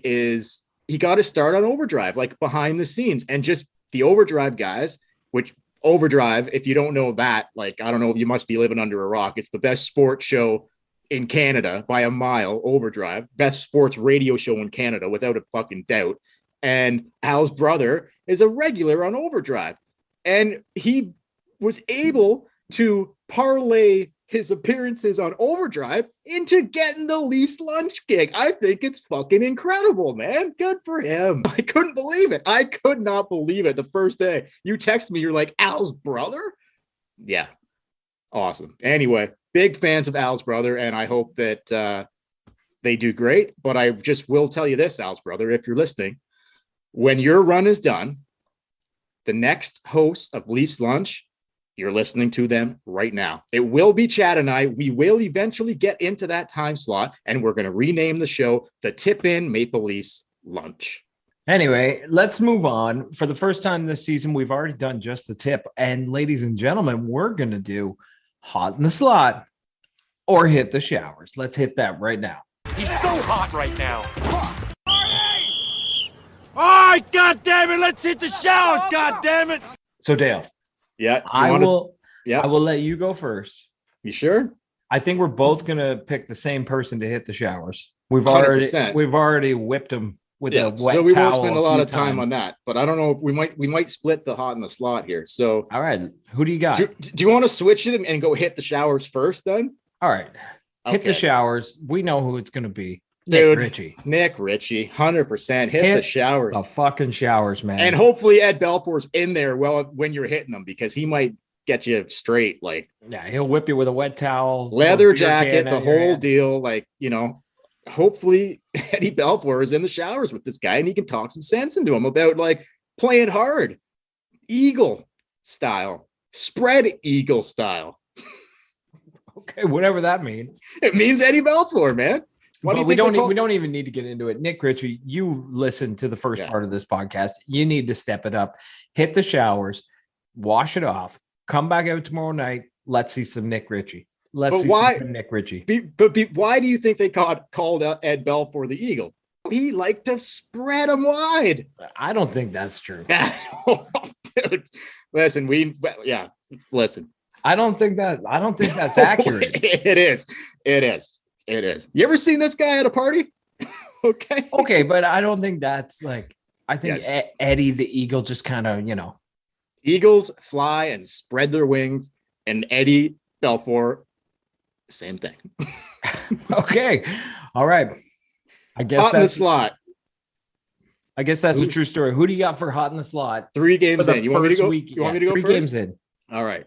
got his start on Overdrive, like behind the scenes, and just the Overdrive guys, which Overdrive, if you don't know that, like, I don't know, you must be living under a rock. It's the best sports show in Canada by a mile, Overdrive. Best sports radio show in Canada, without a fucking doubt. And Al's brother is a regular on Overdrive. And he was able to parlay his appearances on Overdrive into getting the Leafs Lunch gig. I think it's fucking incredible, man. Good for him. I couldn't believe it. I could not believe it the first day. You text me, you're like, Al's brother? Yeah. Awesome. Anyway, big fans of Al's brother, and I hope that they do great. But I just will tell you this, Al's brother, if you're listening, when your run is done, the next host of Leafs Lunch, you're listening to them right now. It will be Chad and I. We will eventually get into that time slot, and we're going to rename the show the Tip In Maple Leafs Lunch. Anyway, let's move on. For the first time this season, we've already done just the tip. And ladies and gentlemen, we're going to do Hot in the Slot or Hit the Showers. Let's hit that right now. He's so hot right now. All right, God damn it. Let's hit the showers. God damn it. So Dale. Yeah. I will let you go first. You sure? I think we're both going to pick the same person to hit the showers. We've 100%. already whipped them with a wet towel. So we won't spend a lot of time on that, but I don't know if we might split the Hot in the Slot here. So all right, who do you got? Do you want to switch it and go hit the showers first then? All right. Hit the showers. We know who it's going to be. Dude, Nick Ritchie, 100%. Hit the showers. The fucking showers, man. And hopefully Ed Belfour's in there when you're hitting them, because he might get you straight. Like, yeah, he'll whip you with a wet towel, leather jacket, the whole deal. Like, hopefully Eddie Belfour is in the showers with this guy and he can talk some sense into him about like playing hard, eagle style, spread eagle style. Okay, whatever that means. It means Eddie Belfour, man. We don't even need to get into it. Nick Ritchie, you listened to the first part of this podcast. You need to step it up. Hit the showers, wash it off, come back out tomorrow night. Let's see some Nick Ritchie. Some Nick Ritchie. But why do you think they called out Ed Belfour the Eagle? He liked to spread them wide. I don't think that's true. Dude, listen. I don't think that's accurate. It is. You ever seen this guy at a party? Okay, but I don't think that's like. I think Eddie the Eagle just kind of, Eagles fly and spread their wings, and Eddie Belfour, same thing. Okay, all right. I guess Hot in the Slot. I guess that's a true story. Who do you got for Hot in the Slot? 3 games in. You want me to go? You want me to go 3 first? games in. All right.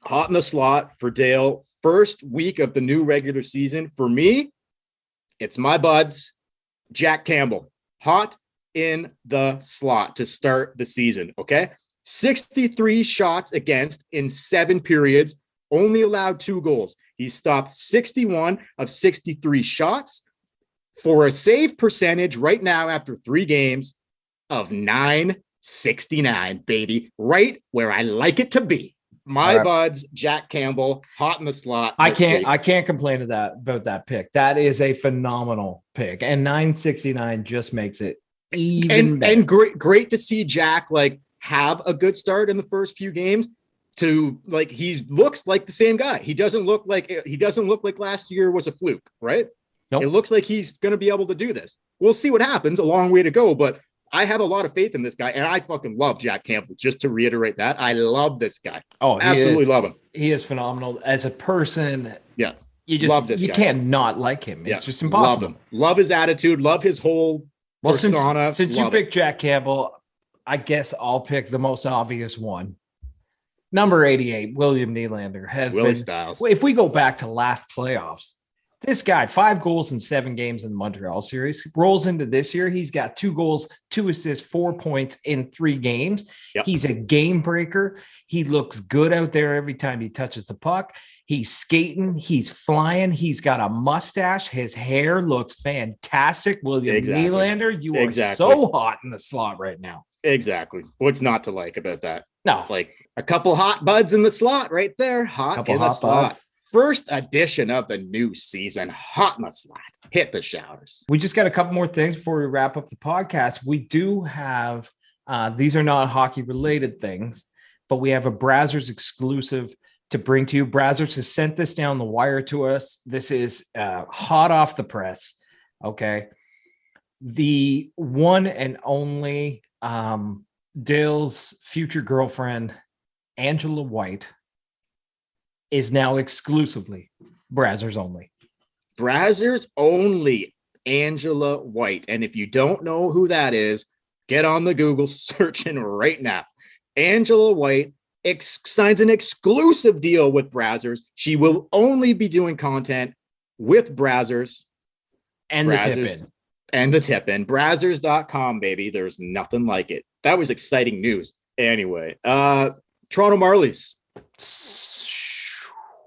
Hot in the Slot for Dale. First week of the new regular season. For me, it's my buds, Jack Campbell. Hot in the Slot to start the season, okay? 63 shots against in 7 periods, only allowed 2 goals. He stopped 61 of 63 shots, for a save percentage right now after 3 games of 969, baby. Right where I like it to be. My right. buds, Jack Campbell, hot in the slot. I can't complain about that pick. That is a phenomenal pick. And 969 just makes it even better. And great to see Jack like have a good start in the first few games. To like, he looks like the same guy. He doesn't look like last year was a fluke, right? Nope. It looks like he's going to be able to do this. We'll see what happens. A long way to go, but I have a lot of faith in this guy, and I fucking love Jack Campbell. Just to reiterate that, I love this guy. Oh, absolutely love him. He is phenomenal as a person. Yeah, you just love this. You can't not like him. It's just impossible. Love him. Love his attitude. Love his whole persona. Since you picked Jack Campbell, I guess I'll pick the most obvious one. Number 88, William Nylander has Willie been. Styles. If we go back to last playoffs, this guy, 5 goals in 7 games in the Montreal series, rolls into this year. He's got 2 goals, 2 assists, 4 points in 3 games. Yep. He's a game breaker. He looks good out there every time he touches the puck. He's skating. He's flying. He's got a mustache. His hair looks fantastic. William Nylander, you are so hot in the slot right now. Exactly. What's not to like about that? No. Like a couple hot buds in the slot right there. Hot in the slot. Buds. First edition of the new season, hot in the slot. Hit the showers. We just got a couple more things before we wrap up the podcast. We do have, these are not hockey related things, but we have a Brazzers exclusive to bring to you. Brazzers has sent this down the wire to us. This is hot off the press. Okay. The one and only Dale's future girlfriend, Angela White, is now exclusively Brazzers only. Brazzers only, Angela White. And if you don't know who that is, get on the Google searching right now. Angela White signs an exclusive deal with Brazzers. She will only be doing content with Brazzers. And Brazzers, the tip-in. And the tip-in. Brazzers.com, baby. There's nothing like it. That was exciting news. Anyway, Toronto Marlies.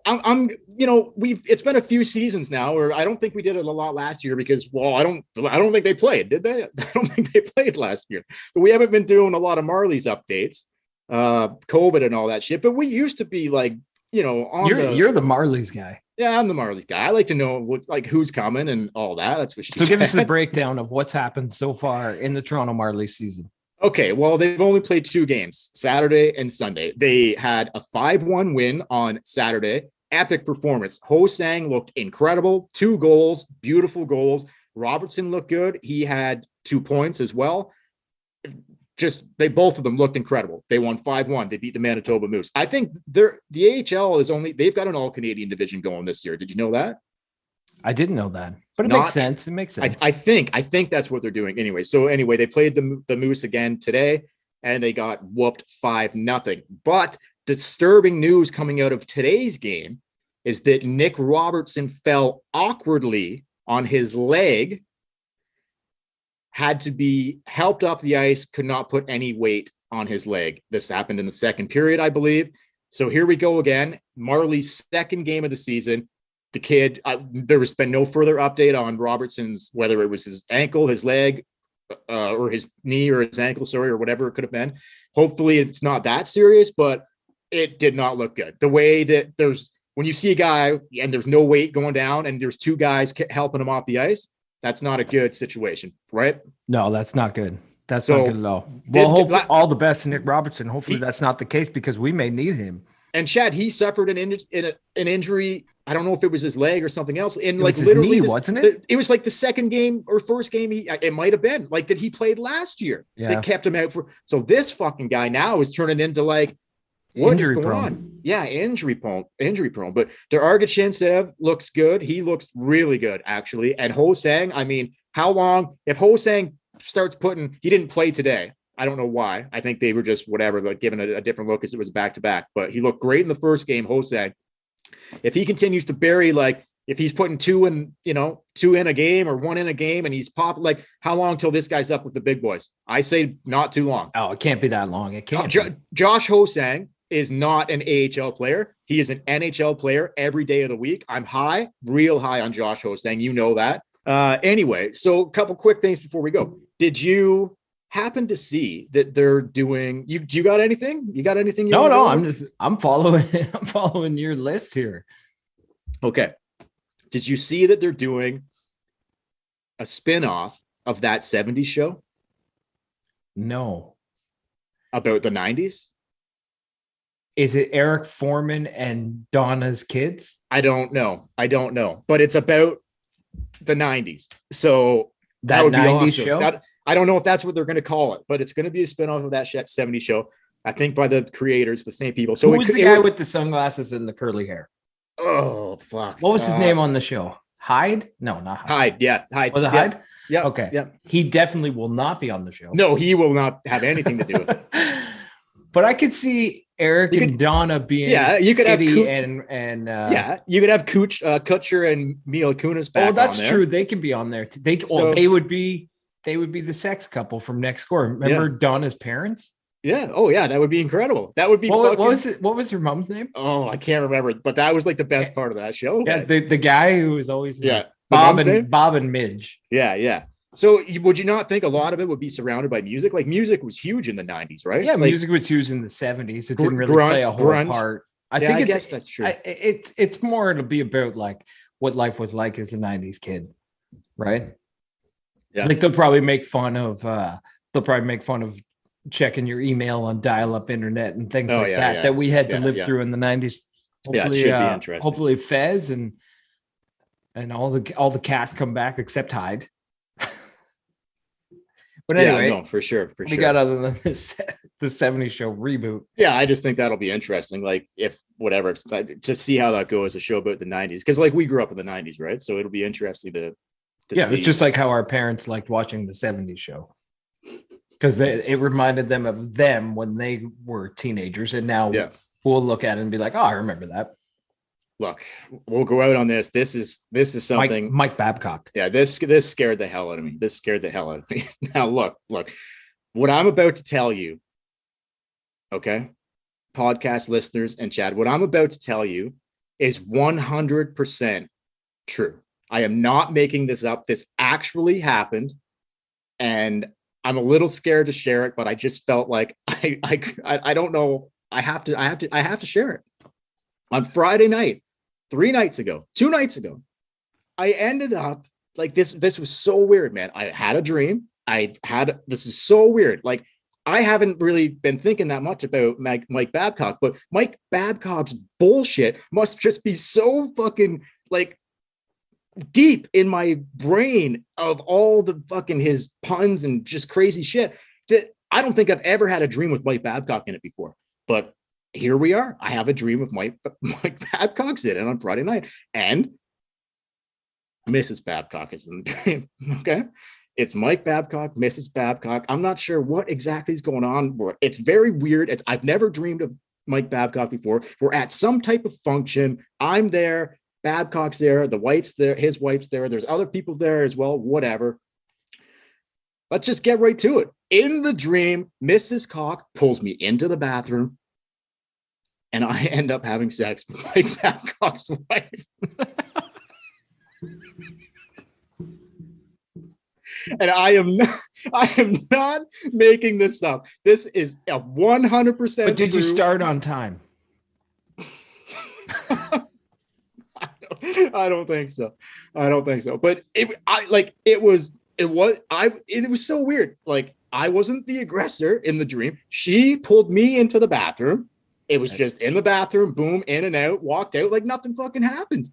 It's been a few seasons now, or I don't think we did it a lot last year because, well, I don't think they played, did they? I don't think they played last year. But we haven't been doing a lot of Marlies updates, COVID and all that shit. But we used to be like, you're the Marlies guy. Yeah, I'm the Marlies guy. I like to know who's coming and all that. That's what she said. So give us the breakdown of what's happened so far in the Toronto Marlies season. Okay, well, they've only played 2 games, Saturday and Sunday. They had a 5-1 win on Saturday. Epic performance. Ho-Sang looked incredible. 2 goals, beautiful goals. Robertson looked good. He had 2 points as well. Both of them looked incredible. They won 5-1. They beat the Manitoba Moose. I think the AHL they've got an all-Canadian division going this year. Did you know that? I didn't know that, but it makes sense. It makes sense. I think that's what they're doing anyway. So anyway, they played the Moose again today, and they got whooped 5-0. But disturbing news coming out of today's game is that Nick Robertson fell awkwardly on his leg, had to be helped off the ice, could not put any weight on his leg. This happened in the second period, I believe. So here we go again. Marley's second game of the season. The kid, there has been no further update on Robertson's, whether it was his ankle, his leg, or his knee or his ankle, or whatever it could have been. Hopefully it's not that serious, but it did not look good. The way that when you see a guy and there's no weight going down and there's 2 guys helping him off the ice, that's not a good situation, right? No, that's not good. That's not good at all. Well, all the best to Nick Robertson. Hopefully that's not the case because we may need him. And Chad, he suffered an injury. I don't know if it was his leg or something else. And it was literally, knee, wasn't it? It was like the second game or first game. It might have been like that he played last year. Yeah. That kept him out for. So this fucking guy now is turning into like what is going on? Yeah, injury prone. But Dargachintsev looks good. He looks really good actually. And Ho-Sang, I mean, how long? If Ho-Sang starts he didn't play today. I don't know why. I think they were just whatever, like giving a different look as it was back to back. But he looked great in the first game, Ho-Sang. If he continues to bury, like if he's putting 2 in a game or 1 in a game, and he's like how long till this guy's up with the big boys? I say not too long. Oh, it can't be that long. It can't. Josh Ho-Sang is not an AHL player. He is an NHL player every day of the week. I'm real high on Josh Ho-Sang. You know that. Anyway, so a couple quick things before we go. Did you happen to see that they're doing? Do you got anything? You got anything? I'm following. I'm following your list here. Okay. Did you see that they're doing a spin-off of that 70s show No. about the 90s? Is it Eric Foreman and Donna's kids? I don't know, but it's about the 90s. So That would be 90s awesome. show? I don't know if that's what they're going to call it, but it's going to be a spin-off of that 70s show. I think by the creators, the same people. So Who was the guy with the sunglasses and the curly hair? Oh fuck! What was his name on the show? Hyde? No, not Hyde. Hyde. Yeah, Hyde. Was it Hyde? Yeah. Okay. Yeah. He definitely will not be on the show. No, he will not have anything to do with it. But I could see Eric and Donna being you could have Kitty and you could have Kutcher and Mila Kunis back. Oh, that's on there. true. They can be on there. They would be the sex couple from Next Door. Remember Donna's parents? Yeah. Oh yeah, that would be incredible. That would be what was her mom's name? Oh, I can't remember, but that was like the best part of that show. Yeah, the guy who was always Bob and Midge. Yeah. So would you not think a lot of it would be surrounded by music? Like music was huge in the 90s, right? Yeah, like, music was huge in the 70s. It didn't really play a whole grunge. part. I guess that's true. It's more it'll be about like what life was like as a 90s kid, right? Yeah. Like they'll probably make fun of checking your email on dial-up internet and things that we had to live through in the 90s. Hopefully, it should be interesting. Hopefully Fez and all the cast come back except Hyde. But anyway, no, for sure. We got other than this, the 70s show reboot. Yeah, I just think that'll be interesting. Like if whatever, to see how that goes, a show about the 90s, because like we grew up in the 90s, right? So it'll be interesting to see. It's just like how our parents liked watching the 70s show, because it reminded them of them when they were teenagers, and now we'll look at it and be like, oh, I remember that. Look, we'll go out on this. This is something. Mike Babcock. Yeah, this scared the hell out of me. Now look, what I'm about to tell you, okay, podcast listeners and Chad, what I'm about to tell you is 100% true. I am not making this up. This actually happened, and I'm a little scared to share it, but I just felt like I don't know. I have to share it. On Friday night, 2 nights ago, I ended up like this. This was so weird, man. I had a dream. This is so weird. Like I haven't really been thinking that much about Mike Babcock, but Mike Babcock's bullshit must just be so fucking like deep in my brain of all the fucking his puns and just crazy shit that I don't think I've ever had a dream with Mike Babcock in it before. But here we are. I have a dream of Mike Babcock's in it on Friday night, and Mrs. Babcock is in the dream. Okay, it's Mike Babcock, Mrs. Babcock. I'm not sure what exactly is going on. It's very weird. I've never dreamed of Mike Babcock before. We're at some type of function. I'm there. Babcock's there. The wife's there. His wife's there. There's other people there as well. Whatever. Let's just get right to it. In the dream, Mrs. Cock pulls me into the bathroom, and I end up having sex with Mike Babcock's wife. And I am not making this up. This is a 100%. But did true. you start on time? I don't think so. But it was so weird. Like I wasn't the aggressor in the dream. She pulled me into the bathroom. It was just in the bathroom, boom, in and out, walked out like nothing fucking happened.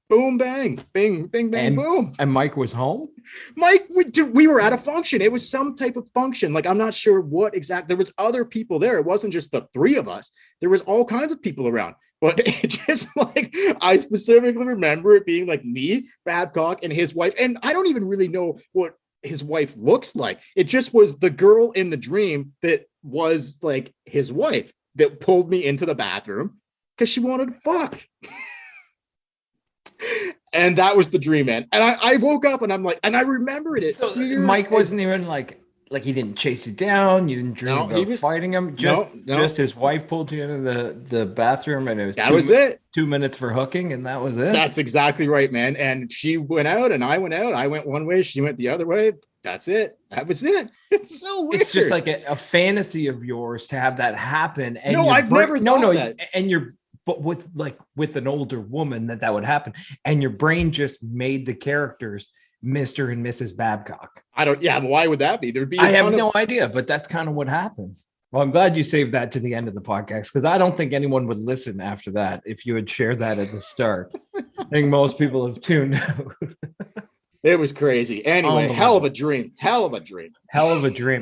Boom, bang, bing, bing, bang, boom. And Mike was home? Mike, we were at a function. It was some type of function. Like, I'm not sure what exactly. There was other people there. It wasn't just the three of us. There was all kinds of people around. But it just like, I specifically remember it being like me, Babcock, and his wife. And I don't even really know what his wife looks like. It just was the girl in the dream that was like his wife that pulled me into the bathroom because she wanted to fuck. And that was the dream, man. And I woke up and I'm like, and I remembered it. So Mike wasn't even like like he didn't chase you down. You didn't dream about fighting him. Just his wife pulled you into the bathroom, and it was it. 2 minutes for hooking, and that was it. That's exactly right, man. And she went out, and I went out. I went one way, she went the other way. That's it. That was it. It's so weird. It's just like a fantasy of yours to have that happen. And I've never thought that. But with an older woman that would happen, and your brain just made the characters Mr. and Mrs. Babcock. But why would that be? I have no idea, but that's kind of what happened. Well, I'm glad you saved that to the end of the podcast, because I don't think anyone would listen after that if you had shared that at the start. I think most people have tuned out. It was crazy. Anyway, hell of a dream.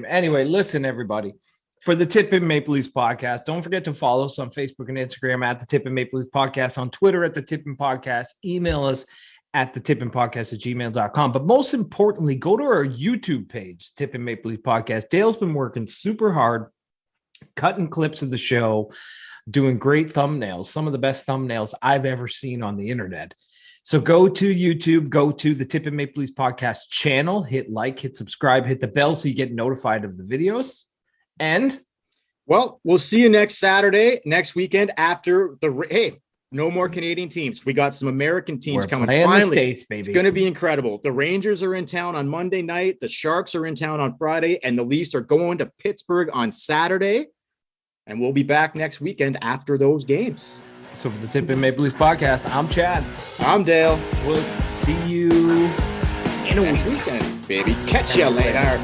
Anyway, listen, everybody. For the Tip in Maple Leafs podcast, don't forget to follow us on Facebook and Instagram at the Tip in Maple Leafs podcast, on Twitter at the Tip in Podcast, email us at the tipinpodcast@gmail.com. But most importantly, go to our YouTube page, Tip in Maple Leafs podcast. Dale's been working super hard, cutting clips of the show, doing great thumbnails, some of the best thumbnails I've ever seen on the internet. So go to YouTube, go to the Tip in Maple Leafs podcast channel, hit like, hit subscribe, hit the bell so you get notified of the videos. And well, we'll see you next Saturday, next weekend after no more Canadian teams. We got some American teams coming. Finally, the States, baby. It's going to be incredible. The Rangers are in town on Monday night. The Sharks are in town on Friday, and the Leafs are going to Pittsburgh on Saturday. And we'll be back next weekend after those games. So for the Tip in Maple Leafs podcast, I'm Chad. I'm Dale. We'll see you next weekend, baby. Catch you later.